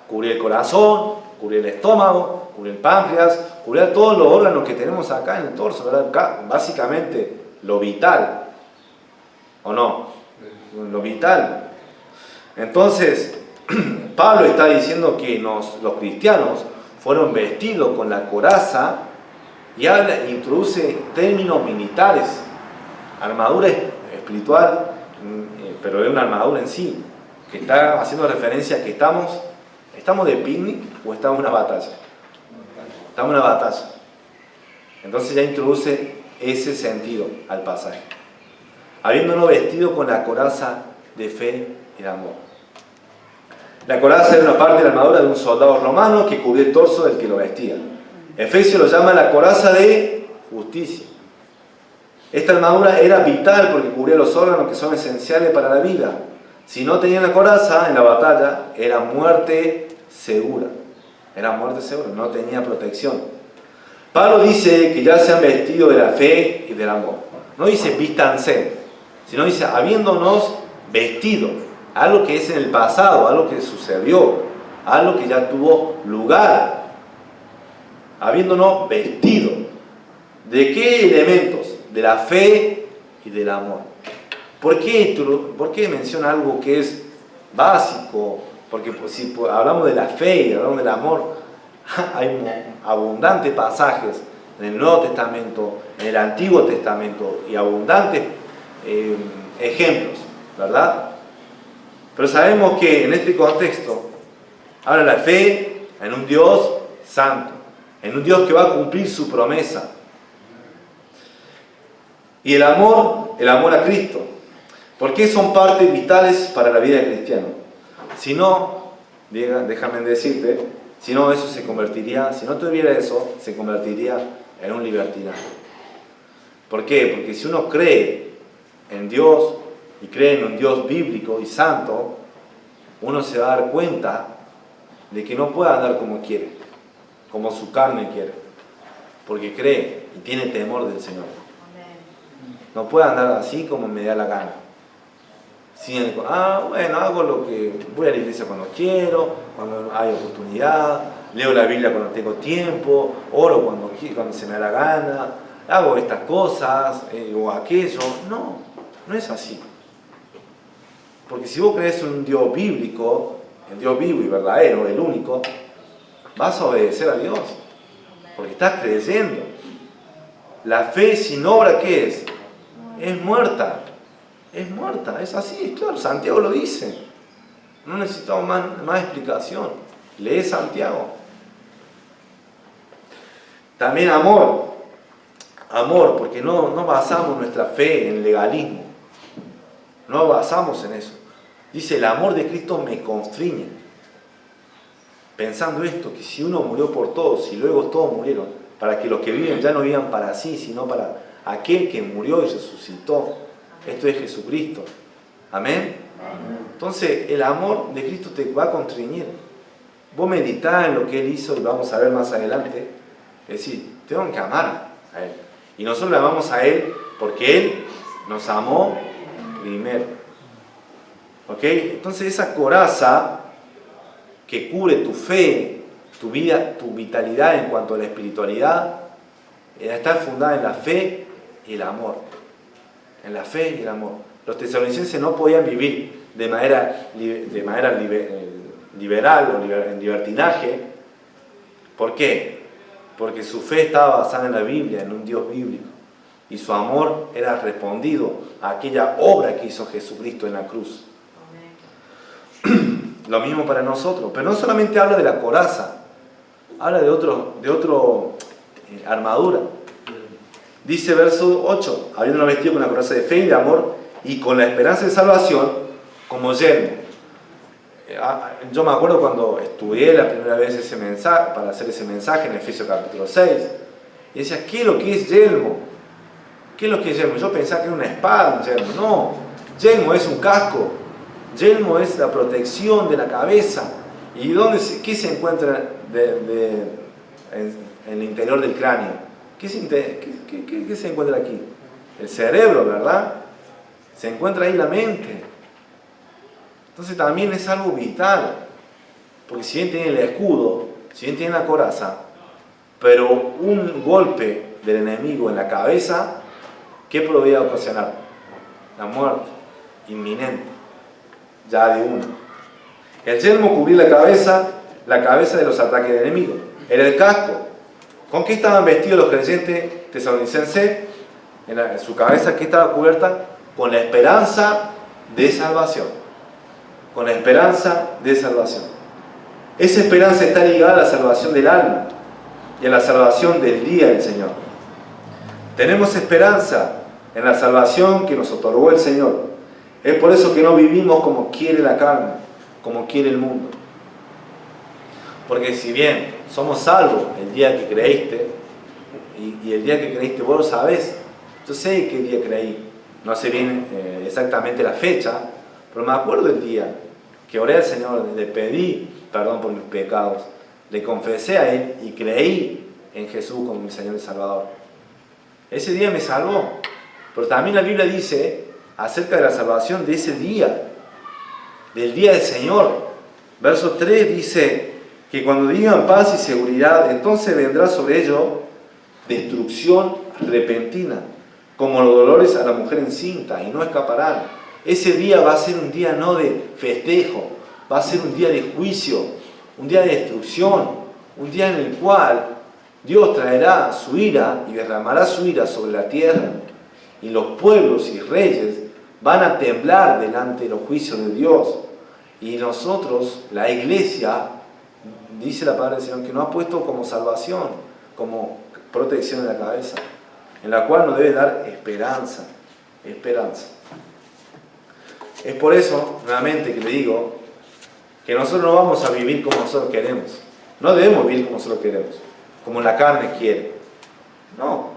Cubría el corazón, cubría el estómago, cubría el páncreas, cubría todos los órganos que tenemos acá en el torso, ¿verdad? Básicamente lo vital, ¿o no? Lo vital. Entonces, Pablo está diciendo que los cristianos fueron vestidos con la coraza y introduce términos militares, armadura espiritual, pero es una armadura en sí, que está haciendo referencia a que estamos de picnic o estamos en una batalla. Estamos en una batalla. Entonces ya introduce ese sentido al pasaje. Habiéndonos vestido con la coraza de fe y de amor. La coraza era una parte de la armadura de un soldado romano que cubría el torso del que lo vestía. Efesios lo llama la coraza de justicia. Esta armadura era vital porque cubría los órganos que son esenciales para la vida. Si no tenían la coraza en la batalla, era muerte segura. Era muerte segura, no tenía protección. Pablo dice que ya se han vestido de la fe y del amor. No dice vístanse, sino dice habiéndonos vestido. Algo que es en el pasado, algo que sucedió, algo que ya tuvo lugar. Habiéndonos vestido. ¿De qué elementos? De la fe y del amor. ¿Por qué menciona algo que es básico? Porque si hablamos de la fe y hablamos del amor, hay abundantes pasajes en el Nuevo Testamento, en el Antiguo Testamento, y abundantes ejemplos, ¿verdad? Pero sabemos que en este contexto habla la fe en un Dios santo, en un Dios que va a cumplir su promesa. Y el amor a Cristo. ¿Por qué son partes vitales para la vida del cristiano? Si no, déjame decirte, si no eso se convertiría, si no tuviera eso, se convertiría en un libertinaje. ¿Por qué? Porque si uno cree en Dios y cree en un Dios bíblico y santo, uno se va a dar cuenta de que no puede andar como quiere, como su carne quiere, porque cree y tiene temor del Señor. No puede andar así como me da la gana. Bueno, hago lo que voy a la iglesia cuando quiero, cuando hay oportunidad, leo la Biblia cuando tengo tiempo, oro cuando se me da la gana, hago estas cosas o aquello. No, no es así. Porque si vos crees en un Dios bíblico, el Dios vivo y verdadero, el único, vas a obedecer a Dios, porque estás creyendo. La fe sin obra, ¿qué es? Es muerta. Es muerta, es así, claro, Santiago lo dice. No necesitamos más explicación. Lee Santiago. También amor. Amor, porque no basamos nuestra fe en legalismo. No basamos en eso. Dice, el amor de Cristo me constriñe. Pensando esto, que si uno murió por todos y luego todos murieron, para que los que viven ya no vivan para sí, sino para aquel que murió y resucitó. Esto es Jesucristo. Amén. Entonces, el amor de Cristo te va a constreñir. Vos meditás en lo que Él hizo, y vamos a ver más adelante. Es decir, tengo que amar a Él. Y nosotros le amamos a Él porque Él nos amó primero. ¿Ok? Entonces, esa coraza que cubre tu fe, tu vida, tu vitalidad en cuanto a la espiritualidad, está fundada en la fe y el amor. En la fe y el amor. Los tesalonicenses no podían vivir de manera liberal o en libertinaje. ¿Por qué? Porque su fe estaba basada en la Biblia, en un Dios bíblico. Y su amor era respondido a aquella obra que hizo Jesucristo en la cruz. Lo mismo para nosotros. Pero no solamente habla de la coraza, habla de otro armadura. Dice verso 8, habiéndonos vestido con la coraza de fe y de amor y con la esperanza de salvación como yelmo. Yo me acuerdo cuando estudié la primera vez ese mensaje, para hacer ese mensaje en Efesios capítulo 6, y decía, ¿qué es lo que es yelmo? ¿Qué es lo que es yelmo? Yo pensaba que era una espada, un yelmo. No, yelmo es un casco, yelmo es la protección de la cabeza. ¿Y qué se encuentra en el interior del cráneo? ¿Qué se encuentra aquí? El cerebro, ¿verdad? Se encuentra ahí la mente. Entonces también es algo vital. Porque si bien tiene el escudo, si bien tiene la coraza, pero un golpe del enemigo en la cabeza, ¿qué podría ocasionar? La muerte inminente, ya de uno. El yelmo cubría la cabeza de los ataques del enemigo. Era el casco. ¿Con qué estaban vestidos los creyentes tesalonicenses? En su cabeza, ¿qué estaba cubierta? Con la esperanza de salvación. Con la esperanza de salvación. Esa esperanza está ligada a la salvación del alma y a la salvación del día del Señor. Tenemos esperanza en la salvación que nos otorgó el Señor. Es por eso que no vivimos como quiere la carne, como quiere el mundo. Porque si bien somos salvos el día que creíste, y el día que creíste vos lo sabés, yo sé qué día creí, no sé bien exactamente la fecha, pero me acuerdo del día que oré al Señor, le pedí perdón por mis pecados, le confesé a Él y creí en Jesús como mi Señor y Salvador. Ese día me salvó, pero también la Biblia dice acerca de la salvación de ese día, del día del Señor. Verso 3 dice que cuando digan paz y seguridad, entonces vendrá sobre ellos destrucción repentina, como los dolores a la mujer encinta, y no escaparán. Ese día va a ser un día no de festejo, va a ser un día de juicio, un día de destrucción, un día en el cual Dios traerá su ira y derramará su ira sobre la tierra, y los pueblos y reyes van a temblar delante de los juicios de Dios. Y nosotros, la iglesia, dice la palabra del Señor, que nos ha puesto como salvación, como protección en la cabeza, en la cual nos debe dar esperanza. Esperanza. Es por eso, nuevamente, que le digo que nosotros no vamos a vivir como nosotros queremos. No debemos vivir como nosotros queremos, como la carne quiere. No,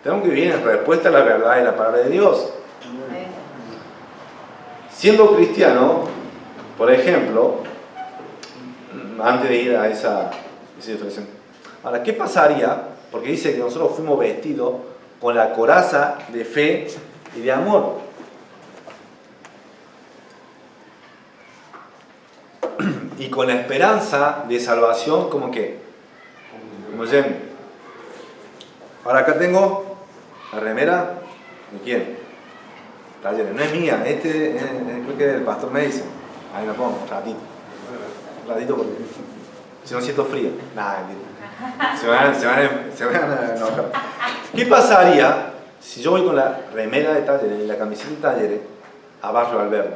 tenemos que vivir en respuesta a la verdad y la palabra de Dios. Siendo cristiano, por ejemplo, antes de ir a esa situación. Ahora, ¿qué pasaría? Porque dice que nosotros fuimos vestidos con la coraza de fe y de amor. Y con la esperanza de salvación, ¿como qué? Como yelmo. Ahora acá tengo la remera. ¿De quién? Talleres. No es mía, creo que es del pastor Mason. Ahí la pongo, un ratito. Un ratito porque... Si no siento frío. Nada, mentira. Se van a enojar. ¿Qué pasaría si yo voy con la remera de Talleres y la camiseta de Talleres a Barrio Alberdi?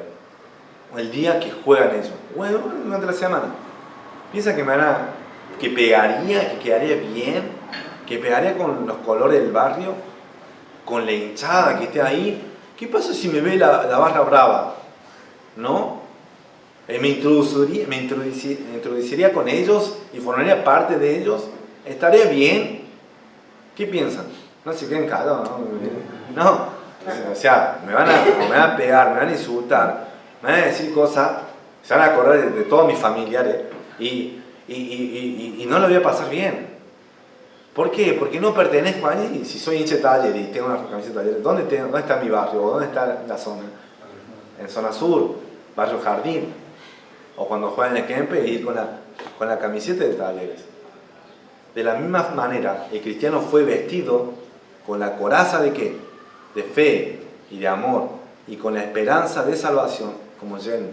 El día que juegan ellos. Bueno, durante la semana. Piensa que que pegaría, que quedaría bien, que pegaría con los colores del barrio, con la hinchada que esté ahí. ¿Qué pasa si me ve la barra brava? ¿No? Me introduciría con ellos y formaría parte de ellos. ¿Estaría bien? ¿Qué piensan? No se queden callados, ¿no? No. O sea, me van a pegar, me van a insultar, me van a decir cosas, se van a acordar de todos mis familiares y no lo voy a pasar bien. ¿Por qué? Porque no pertenezco allí. Si soy hincha de Talleres y tengo una camiseta de Talleres, ¿dónde está mi barrio? ¿Dónde está la zona? En zona sur, barrio Jardín. O cuando juegan en el Kempe, ir con la camiseta de Talleres. De la misma manera, el cristiano fue vestido con la coraza de ¿qué? De fe y de amor y con la esperanza de salvación, como Jen.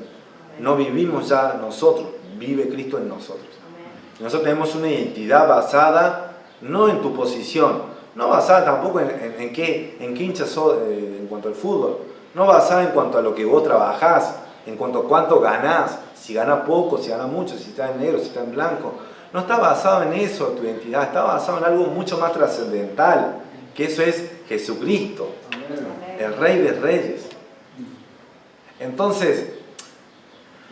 No vivimos ya nosotros, vive Cristo en nosotros. Y nosotros tenemos una identidad basada no en tu posición, no basada tampoco en qué hincha sos en cuanto al fútbol, no basada en cuanto a lo que vos trabajás, en cuanto a cuánto ganás, si ganás poco, si ganás mucho, si estás en negro, si estás en blanco. No está basado en eso tu identidad, está basado en algo mucho más trascendental, que eso es Jesucristo, el Rey de Reyes. Entonces,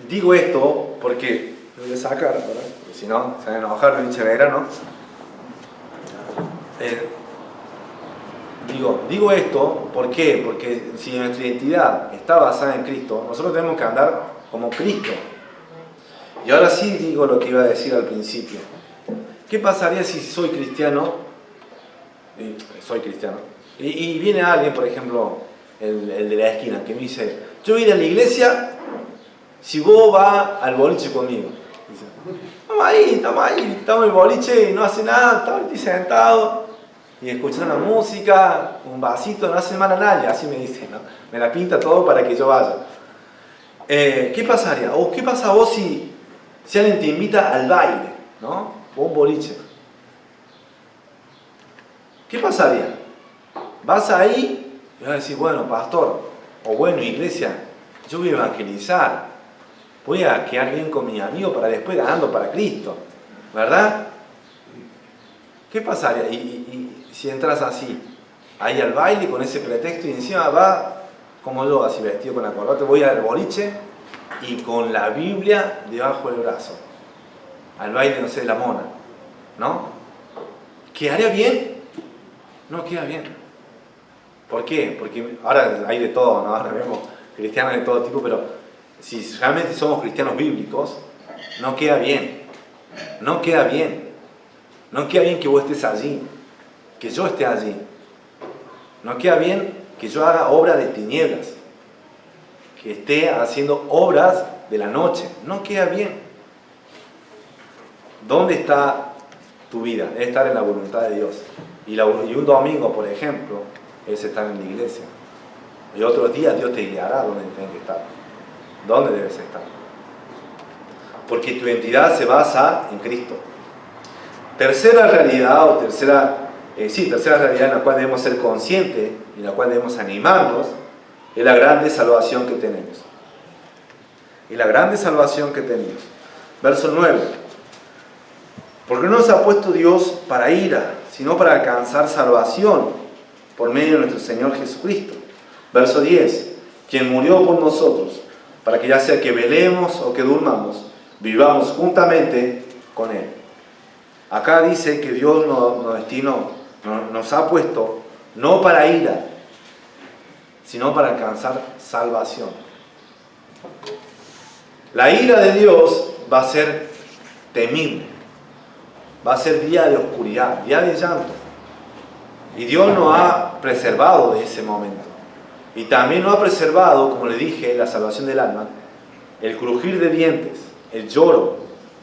digo esto porque lo voy a sacar, ¿verdad? Porque si no, se van a enojar los hinchas de verano. Digo esto, ¿por qué? Porque si nuestra identidad está basada en Cristo, nosotros tenemos que andar como Cristo. Y ahora sí digo lo que iba a decir al principio. ¿Qué pasaría si soy cristiano? Y viene alguien, por ejemplo, el de la esquina, que me dice, yo voy a ir a la iglesia si vos vas al boliche conmigo. Dice, estamos en el boliche y no hace nada, estamos aquí sentados y escuchando la música, un vasito, no hace mal a nadie, así me dice, ¿no? Me la pinta todo para que yo vaya. ¿Qué pasaría? ¿O qué pasa a vos si alguien te invita al baile, ¿no? O un boliche? ¿Qué pasaría? Vas ahí y vas a decir, bueno, pastor, o bueno, iglesia, yo voy a evangelizar, voy a quedar bien con mi amigo para después ganando para Cristo, ¿verdad? ¿Qué pasaría? Y si entras así, ahí al baile con ese pretexto y encima va como yo, así vestido con la corbata, voy al boliche y con la Biblia debajo del brazo, al baile, no sé, de la mona, ¿no? ¿Quedaría bien? No queda bien. ¿Por qué? Porque ahora hay de todo, ¿no? Ahora vemos cristianos de todo tipo, pero si realmente somos cristianos bíblicos, no queda bien. No queda bien. No queda bien que vos estés allí, que yo esté allí. No queda bien que yo haga obra de tinieblas, que esté haciendo obras de la noche. No queda bien. ¿Dónde está tu vida? Debe estar en la voluntad de Dios. Y un domingo, por ejemplo, es estar en la iglesia. Y otros días Dios te guiará donde tienes que estar. ¿Dónde debes estar? Porque tu identidad se basa en Cristo. Tercera realidad, tercera realidad en la cual debemos ser conscientes y en la cual debemos animarnos, es la grande salvación que tenemos. Y la grande salvación que tenemos. Verso 9. Porque no nos ha puesto Dios para ira, sino para alcanzar salvación por medio de nuestro Señor Jesucristo. Verso 10. Quien murió por nosotros, para que ya sea que velemos o que durmamos, vivamos juntamente con Él. Acá dice que Dios nos ha puesto no para ira, sino para alcanzar salvación. La ira de Dios va a ser temible, va a ser día de oscuridad, día de llanto. Y Dios nos ha preservado de ese momento. Y también nos ha preservado, como le dije, la salvación del alma, el crujir de dientes, el lloro,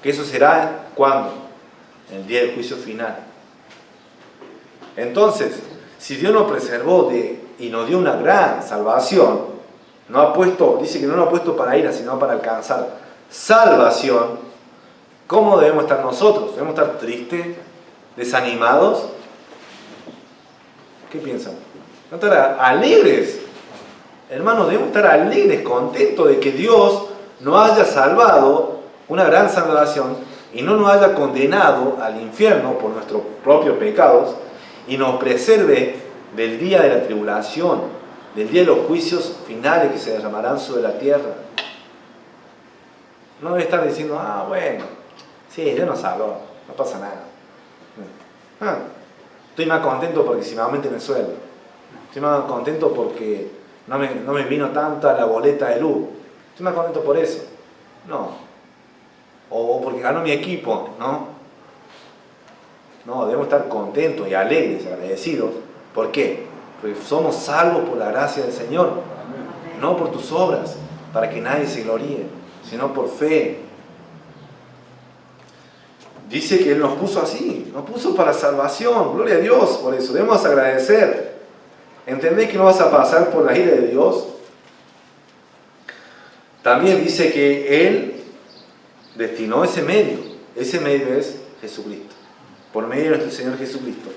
que eso será ¿cuándo? En el día del juicio final. Entonces, si Dios nos preservó y nos dio una gran salvación, dice que no nos ha puesto para ira, sino para alcanzar salvación, ¿Cómo debemos estar nosotros? ¿Debemos estar tristes, desanimados? ¿Qué piensan? ¿Debemos estar alegres? Hermanos, debemos estar alegres, contentos de que Dios nos haya salvado, una gran salvación, y no nos haya condenado al infierno por nuestros propios pecados, y nos preserve del día de la tribulación, del día de los juicios finales que se derramarán sobre la tierra. No debe estar diciendo, bueno, sí, Dios nos salvó, no pasa nada. Estoy más contento porque si me aumenten el sueldo. Estoy más contento porque no me vino tanta la boleta de luz. Estoy más contento por eso. No. O porque ganó mi equipo, ¿no? No, debemos estar contentos y alegres, agradecidos. ¿Por qué? Porque somos salvos por la gracia del Señor. No por tus obras, para que nadie se gloríe, sino por fe. Dice que Él nos puso así, nos puso para salvación. Gloria a Dios por eso. Debemos agradecer. ¿Entendés que no vas a pasar por la ira de Dios? También dice que Él destinó ese medio. Ese medio es Jesucristo. Por medio de nuestro Señor Jesucristo.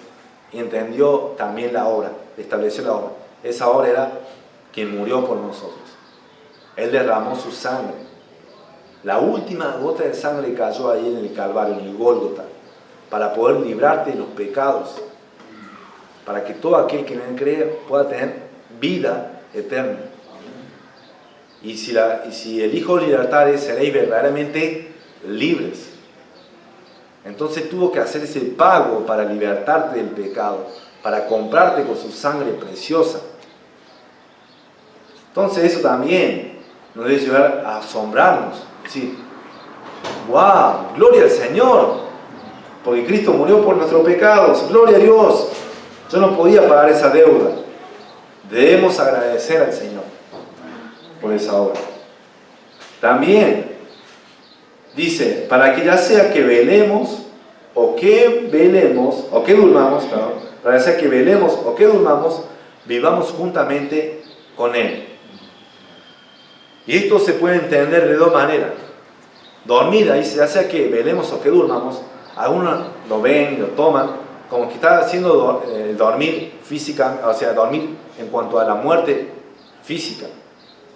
Y entendió también la obra, estableció la obra. Esa obra era quien murió por nosotros. Él derramó su sangre. La última gota de sangre cayó ahí en el Calvario, en el Gólgota, para poder librarte de los pecados, para que todo aquel que en él cree pueda tener vida eterna. Y si el Hijo libertare, seréis verdaderamente libres. Entonces tuvo que hacer ese pago para libertarte del pecado, para comprarte con su sangre preciosa. Entonces eso también nos debe llevar a asombrarnos. Sí. ¡Wow! ¡Gloria al Señor! Porque Cristo murió por nuestros pecados. ¡Gloria a Dios! Yo no podía pagar esa deuda. Debemos agradecer al Señor por esa obra. También dice, para que ya sea que velemos o que durmamos, para que sea que velemos o que durmamos, vivamos juntamente con Él. Y esto se puede entender de dos maneras. Dormir, ahí ya sea que velemos o que durmamos, algunos lo ven y lo toman como que está haciendo dormir física, o sea, dormir en cuanto a la muerte física.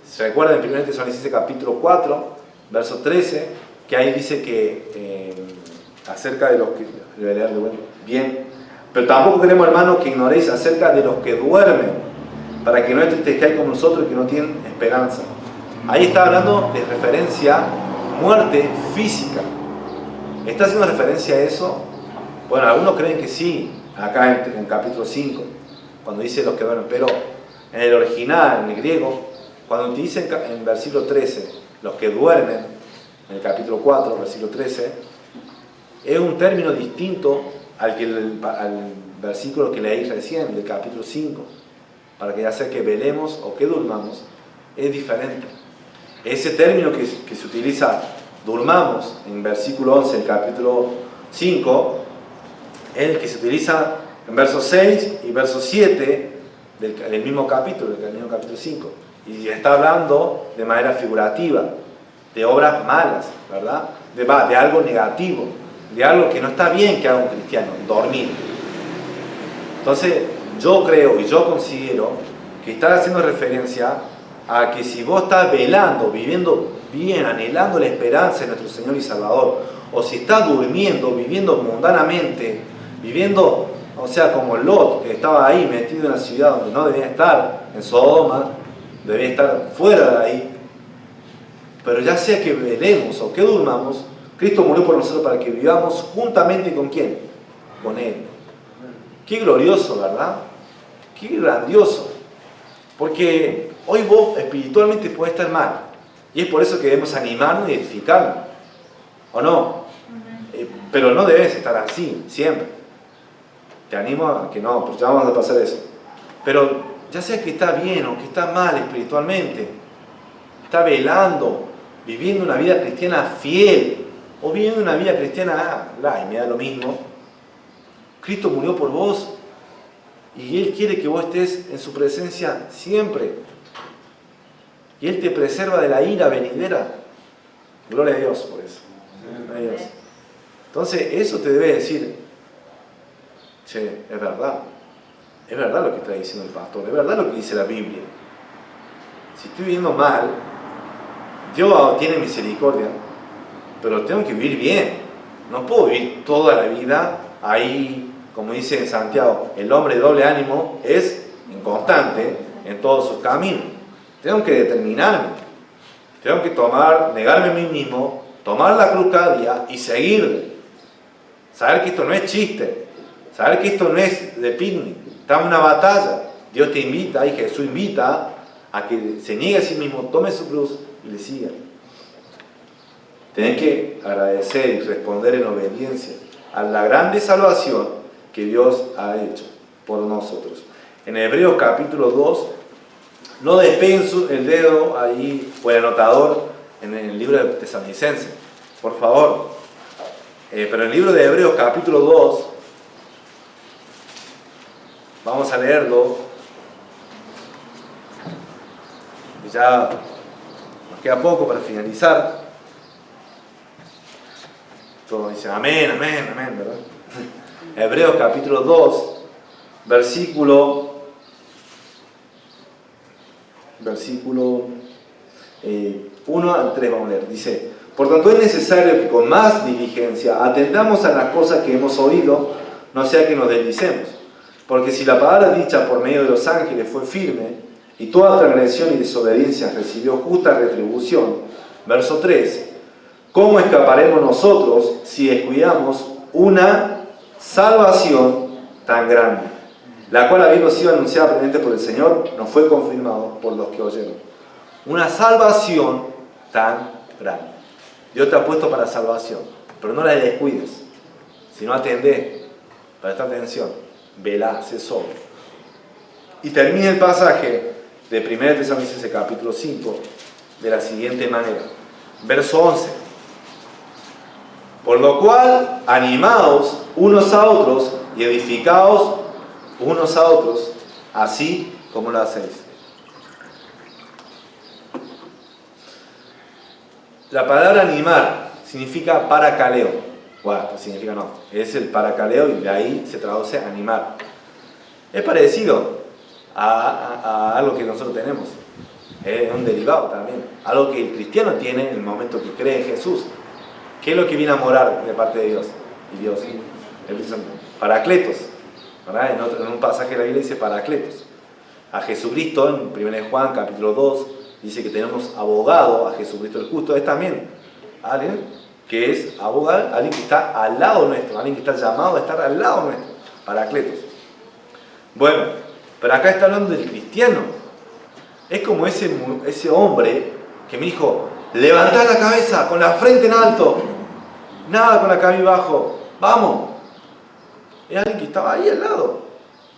¿Se recuerdan en 1 Tesalonicenses capítulo 4, verso 13, que ahí dice que acerca de los que... Voy a leerlo bien. Pero tampoco queremos, hermanos, que ignoréis acerca de los que duermen, para que no entristezcáis como nosotros que no tienen esperanza. Ahí está hablando de referencia a muerte física. ¿Está haciendo referencia a eso? Bueno, algunos creen que sí, acá en capítulo 5, cuando dice los que duermen, pero en el original, en el griego, cuando te dice en versículo 13, los que duermen, en el capítulo 4, versículo 13, es un término distinto al versículo que leí recién, del capítulo 5, para que ya sea que velemos o que durmamos, es diferente. Ese término que se utiliza, durmamos, en versículo 11 del capítulo 5, es el que se utiliza en verso 6 y verso 7 del mismo capítulo, del mismo capítulo 5. Y está hablando de manera figurativa, de obras malas, ¿verdad? De algo negativo, de algo que no está bien que haga un cristiano, dormir. Entonces, yo creo y yo considero que está haciendo referencia a que si vos estás velando, viviendo bien, anhelando la esperanza de nuestro Señor y Salvador, o si estás durmiendo, viviendo mundanamente, viviendo, o sea, como Lot, que estaba ahí metido en la ciudad donde no debía estar, en Sodoma, debía estar fuera de ahí. Pero ya sea que velemos o que durmamos, Cristo murió por nosotros para que vivamos juntamente ¿con quién? Con Él. Qué glorioso, ¿verdad? Qué grandioso. Porque hoy vos espiritualmente podés estar mal. Y es por eso que debemos animarnos y edificarnos. ¿O no? Pero no debes estar así, siempre. Te animo a que no, porque ya vamos a pasar eso. Pero ya sea que está bien o que está mal espiritualmente, está velando, viviendo una vida cristiana fiel, o viviendo una vida cristiana, y me da lo mismo. Cristo murió por vos y Él quiere que vos estés en su presencia siempre. Y Él te preserva de la ira venidera. Gloria a Dios por eso. Gloria a Dios. Entonces eso te debe decir, che, es verdad lo que está diciendo el pastor, es verdad lo que dice la Biblia. Si estoy viviendo mal, Dios tiene misericordia, pero tengo que vivir bien. No puedo vivir toda la vida ahí, como dice en Santiago, el hombre de doble ánimo es inconstante en todos sus caminos. Tengo que determinarme, tengo que negarme a mí mismo, tomar la cruz cada día y seguirle. Saber que esto no es chiste, saber que esto no es de picnic, estamos en una batalla. Dios te invita, y Jesús invita a que se niegue a sí mismo, tome su cruz y le siga. Tenés que agradecer y responder en obediencia a la grande salvación que Dios ha hecho por nosotros. En Hebreos capítulo 2, no despeguen el dedo ahí o el anotador en el libro de Tesalonicenses, por favor. Pero en el libro de Hebreos capítulo 2, vamos a leerlo. Ya nos queda poco para finalizar. Todos dicen amén, amén, amén, ¿verdad? Hebreos capítulo 2, versículo 1 al 3 vamos a leer. Dice: por tanto es necesario que con más diligencia atendamos a las cosas que hemos oído, no sea que nos deslicemos. Porque si la palabra dicha por medio de los ángeles fue firme, y toda transgresión y desobediencia recibió justa retribución, verso 3, ¿cómo escaparemos nosotros si descuidamos una salvación tan grande, la cual, habiendo sido anunciada plenamente por el Señor, nos fue confirmado por los que oyeron? Una salvación tan grande. Dios te ha puesto para salvación, pero no la descuides, sino atendé, presta atención, velá, sé sobrio. Y termina el pasaje de 1 Tesalonicenses capítulo 5 de la siguiente manera, verso 11: por lo cual, animaos unos a otros y edificaos unos a otros, así como lo hacéis. La palabra animar significa paracaleo. Bueno, pues significa no, es el paracaleo y de ahí se traduce animar. Es parecido a algo que nosotros tenemos. Es un derivado también. Algo que el cristiano tiene en el momento que cree en Jesús. ¿Qué es lo que viene a morar de parte de Dios? Y Dios, él dice paracletos, ¿verdad? En un pasaje de la Biblia dice paracletos. A Jesucristo, en 1 Juan capítulo 2, dice que tenemos abogado a Jesucristo el justo. Es también alguien que es abogado, alguien que está al lado nuestro, alguien que está llamado a estar al lado nuestro, paracletos. Bueno, pero acá está hablando del cristiano. Es como ese hombre que me dijo: levantá la cabeza con la frente en alto, nada con la cabeza abajo, vamos. Es alguien que estaba ahí al lado.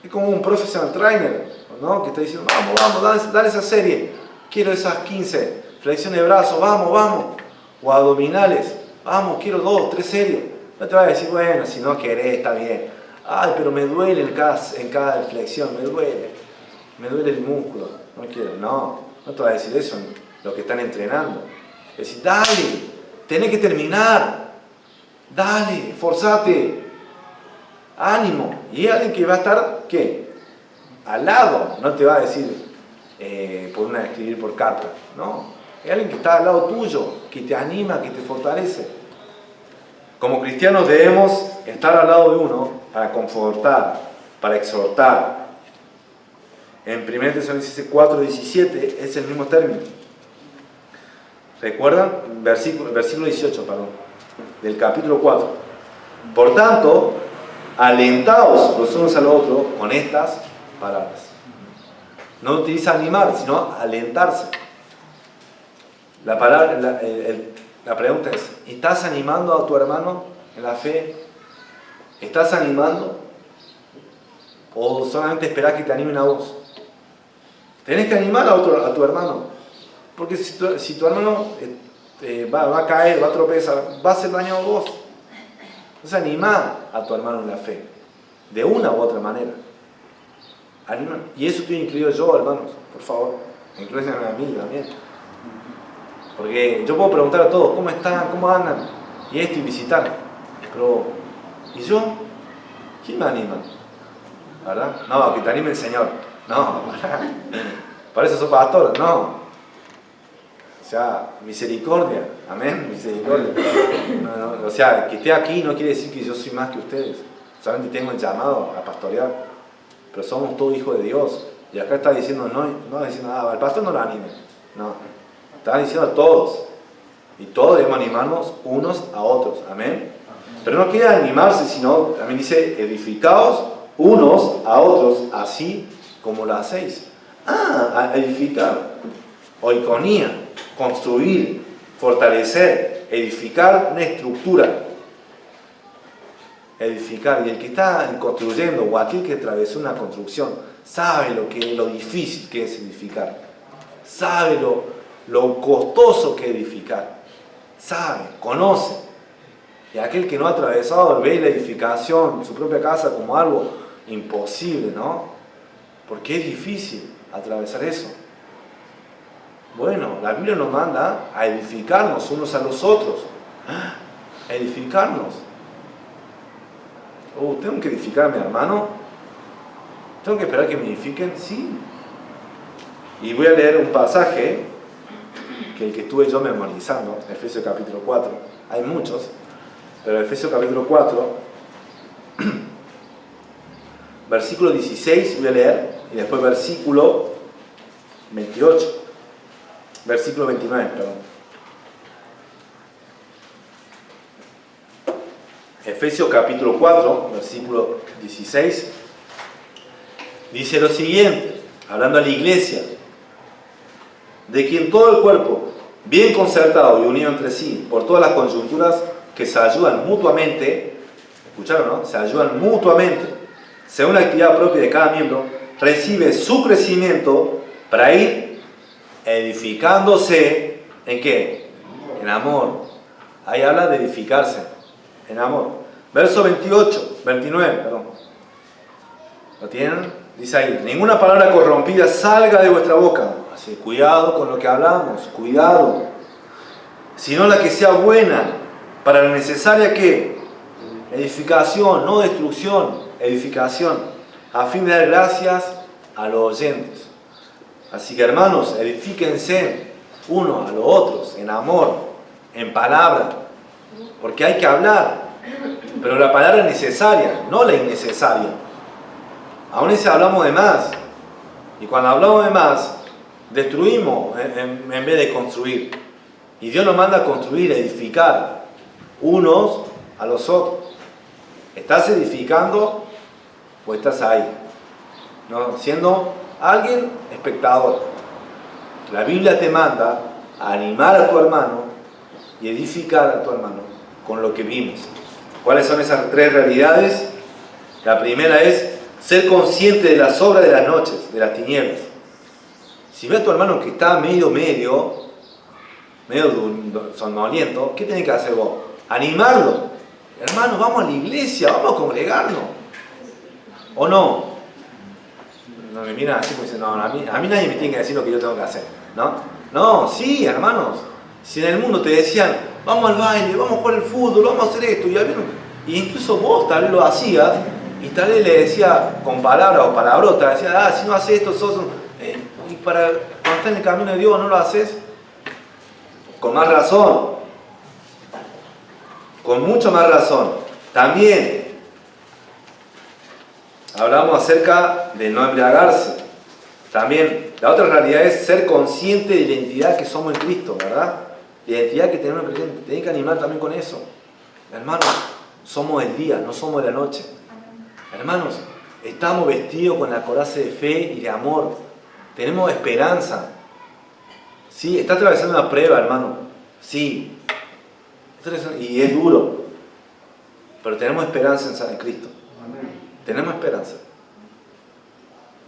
Es como un professional trainer, ¿no? Que está diciendo: vamos, dale esa serie, quiero esas 15 flexiones de brazos, vamos. O abdominales, vamos, quiero 2, 3 series. No te va a decir: bueno, si no querés, está bien. Ay, pero me duele en cada flexión, me duele el músculo, no quiero. No te va a decir eso los que están entrenando. Es decir, dale, tenés que terminar, dale, forzate, ánimo. Y alguien que va a estar, ¿qué? Al lado, no te va a decir escribir por carta, no. Es alguien que está al lado tuyo, que te anima, que te fortalece. Como cristianos debemos estar al lado de uno para confortar, para exhortar. En 1 Tesalonicenses 4:17 es el mismo término. ¿Recuerdan? Versículo 18, del capítulo 4. Por tanto, alentaos los unos al otro con estas palabras. No utiliza animar, sino alentarse. La pregunta es: ¿estás animando a tu hermano en la fe? ¿Estás animando? ¿O solamente esperás que te animen a vos? Tenés que animar a tu hermano. Porque si tu hermano va a caer, va a tropezar, va a hacer daño a vos. Entonces anima a tu hermano en la fe, de una u otra manera. Anima. Y eso estoy incluido yo, hermanos, por favor. Incluyen a mí también. Porque yo puedo preguntar a todos: ¿cómo están? ¿Cómo andan? Y visitar. Pero, ¿y yo? ¿Quién me anima? ¿Verdad? No, que te anime el Señor. No, para eso sos pastor, no. O sea, misericordia, amén, misericordia. O sea, que esté aquí no quiere decir que yo soy más que ustedes. Solamente tengo el llamado a pastorear, pero somos todos hijos de Dios. Y acá está diciendo, no diciendo, al pastor no lo anime. No, está diciendo a todos. Y todos debemos animarnos unos a otros, amén. Pero no quiere animarse, sino también dice, edificaos unos a otros, así como lo hacéis. A edificar, oikonía, construir, fortalecer, edificar una estructura. Edificar, y el que está construyendo o aquel que atravesó una construcción sabe lo difícil que es edificar, sabe lo costoso que es edificar, sabe, conoce. Y aquel que no ha atravesado ve la edificación, su propia casa, como algo imposible, ¿no? Porque es difícil atravesar eso. Bueno, la Biblia nos manda a edificarnos unos a los otros, a edificarnos. ¿Tengo que edificar a mi hermano? ¿Tengo que esperar que me edifiquen? Sí. Y voy a leer un pasaje que el que estuve yo memorizando, Efesios capítulo 4. Hay muchos, pero Efesios capítulo 4, versículo 16 voy a leer, y después versículo 28. Versículo 29, perdón. Efesios capítulo 4, versículo 16, dice lo siguiente, hablando a la iglesia, de quien todo el cuerpo, bien concertado y unido entre sí, por todas las coyunturas que se ayudan mutuamente, ¿escucharon, no? Se ayudan mutuamente, según la actividad propia de cada miembro, recibe su crecimiento para ir edificándose, ¿en qué? En amor. Ahí habla de edificarse, en amor. Verso 29, perdón. ¿Lo tienen? Dice ahí, ninguna palabra corrompida salga de vuestra boca. Así, cuidado con lo que hablamos, cuidado. Sino la que sea buena, para la necesaria ¿qué? Edificación, no destrucción, edificación, a fin de dar gracias a los oyentes. Así que hermanos, edifíquense unos a los otros, en amor, en palabra, porque hay que hablar, pero la palabra es necesaria, no la innecesaria. Aún ese hablamos de más, y cuando hablamos de más, destruimos en vez de construir. Y Dios nos manda a construir, a edificar, unos a los otros. ¿Estás edificando o estás ahí? ¿No? Siendo alguien espectador. La Biblia te manda a animar a tu hermano y edificar a tu hermano con lo que vimos. ¿Cuáles son esas tres realidades? La primera es ser consciente de las obras de las noches, de las tinieblas. Si ves a tu hermano que está medio somnoliento, ¿qué tenés que hacer vos? Animarlo. Hermano, vamos a la iglesia, vamos a congregarnos. ¿O no? No me miran así como dicen, no, a mí nadie me tiene que decir lo que yo tengo que hacer. No, sí, hermanos. Si en el mundo te decían, vamos al baile, vamos a jugar al fútbol, vamos a hacer esto, y incluso vos tal vez lo hacías, y tal vez le decía con palabras o palabrotas, decía, si no haces esto, sos un... y para cuando estás en el camino de Dios no lo haces, con más razón, con mucho más razón. También hablamos acerca de no embriagarse. También la otra realidad es ser consciente de la identidad que somos en Cristo, ¿verdad? La identidad que tenemos en Cristo. Tenés que animar también con eso. Hermanos, somos el día, no somos la noche. Hermanos, estamos vestidos con la coraza de fe y de amor. Tenemos esperanza. Sí, está atravesando una prueba, hermano. Sí. Y es duro. Pero tenemos esperanza en Cristo. Tenemos esperanza.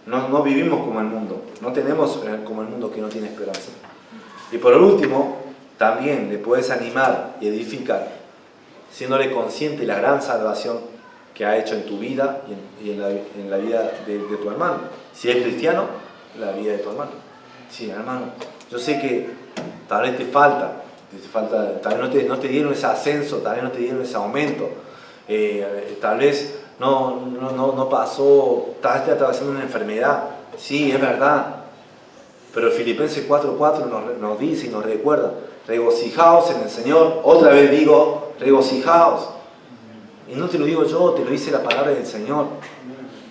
No vivimos como el mundo. No tenemos como el mundo que no tiene esperanza. Y por último, también le puedes animar y edificar, siéndole consciente de la gran salvación que ha hecho en tu vida y en la vida de tu hermano. Si es cristiano, la vida de tu hermano. Sí, hermano, yo sé que tal vez te falta, tal vez no te dieron ese ascenso, tal vez no te dieron ese aumento, tal vez no pasó, tal vez te estaba haciendo una enfermedad. Sí, es verdad. Pero Filipenses 4:4 nos dice y nos recuerda: regocijaos en el Señor. Otra vez digo, regocijaos. Y no te lo digo yo, te lo dice la palabra del Señor.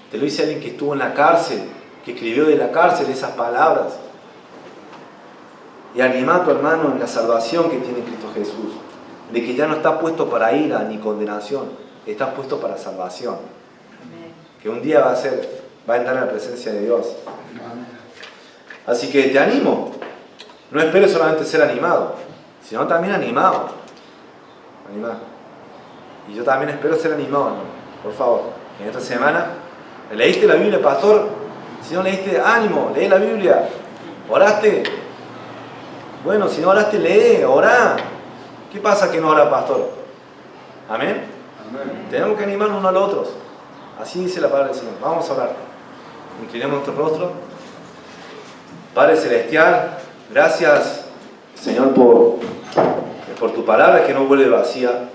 Te lo dice alguien que estuvo en la cárcel, que escribió de la cárcel esas palabras. Y anima a tu hermano en la salvación que tiene Cristo Jesús, de que ya no está puesto para ira ni condenación, está puesto para salvación. Que un día va a entrar en la presencia de Dios. Así que te animo, no esperes solamente ser animado, sino también animado. Animado. Y yo también espero ser animado, ¿no? Por favor, en esta semana, ¿leíste la Biblia, pastor? Si no leíste, ánimo, lee la Biblia. ¿Oraste? Bueno, si no oraste, lee, orá. ¿Qué pasa que no ora, pastor? ¿Amén? Amén. Tenemos que animarnos unos a los otros. Así dice la palabra del Señor. Vamos a orar. Inclinemos nuestro rostro. Padre Celestial, gracias, Señor, por tu palabra que no vuelve vacía.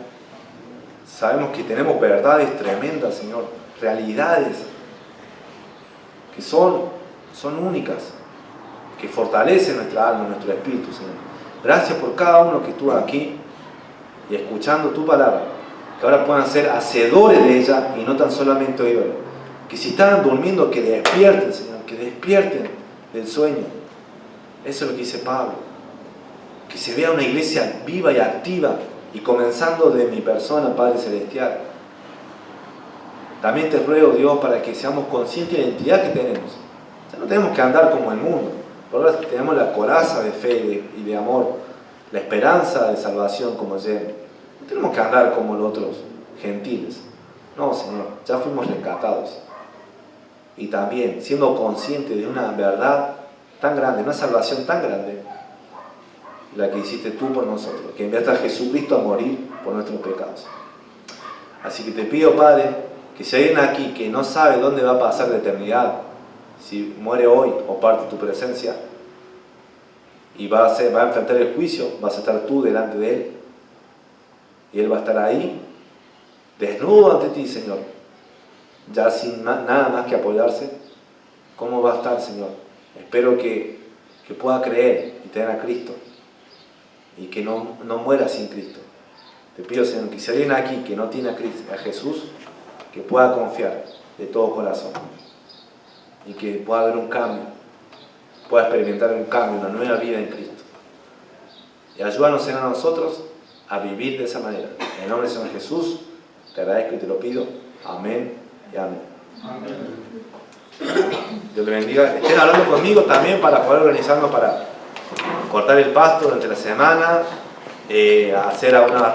Sabemos que tenemos verdades tremendas, Señor, realidades que son únicas, que fortalecen nuestra alma, nuestro espíritu, Señor. Gracias por cada uno que estuvo aquí y escuchando tu palabra, que ahora puedan ser hacedores de ella y no tan solamente oidores. Que si estaban durmiendo, que despierten, Señor, que despierten del sueño. Eso es lo que dice Pablo. Que se vea una iglesia viva y activa, y comenzando de mi persona, Padre Celestial. También te ruego, Dios, para que seamos conscientes de la identidad que tenemos. Ya no tenemos que andar como el mundo, pero ahora tenemos la coraza de fe y de amor, la esperanza de salvación como ayer. No tenemos que andar como los otros gentiles. No, Señor, ya fuimos rescatados. Y también siendo conscientes de una verdad tan grande, una salvación tan grande, la que hiciste tú por nosotros, que enviaste a Jesucristo a morir por nuestros pecados. Así que te pido, Padre, que si hay alguien aquí que no sabe dónde va a pasar la eternidad, si muere hoy o parte tu presencia, y va a enfrentar el juicio, vas a estar tú delante de Él, y Él va a estar ahí, desnudo ante ti, Señor, ya sin nada más que apoyarse. ¿Cómo va a estar, Señor? Espero que pueda creer y tener a Cristo, y que no muera sin Cristo. Te pido, Señor, que si hay alguien aquí que no tiene a Jesús, que pueda confiar de todo corazón, y que pueda haber un cambio, pueda experimentar un cambio, una nueva vida en Cristo. Y ayúdanos, Señor, a nosotros a vivir de esa manera. En el nombre del Señor Jesús, te agradezco y te lo pido. Amén y amén. Amén. Dios te bendiga. Estén hablando conmigo también para poder organizarnos para cortar el pasto durante la semana, hacer alguna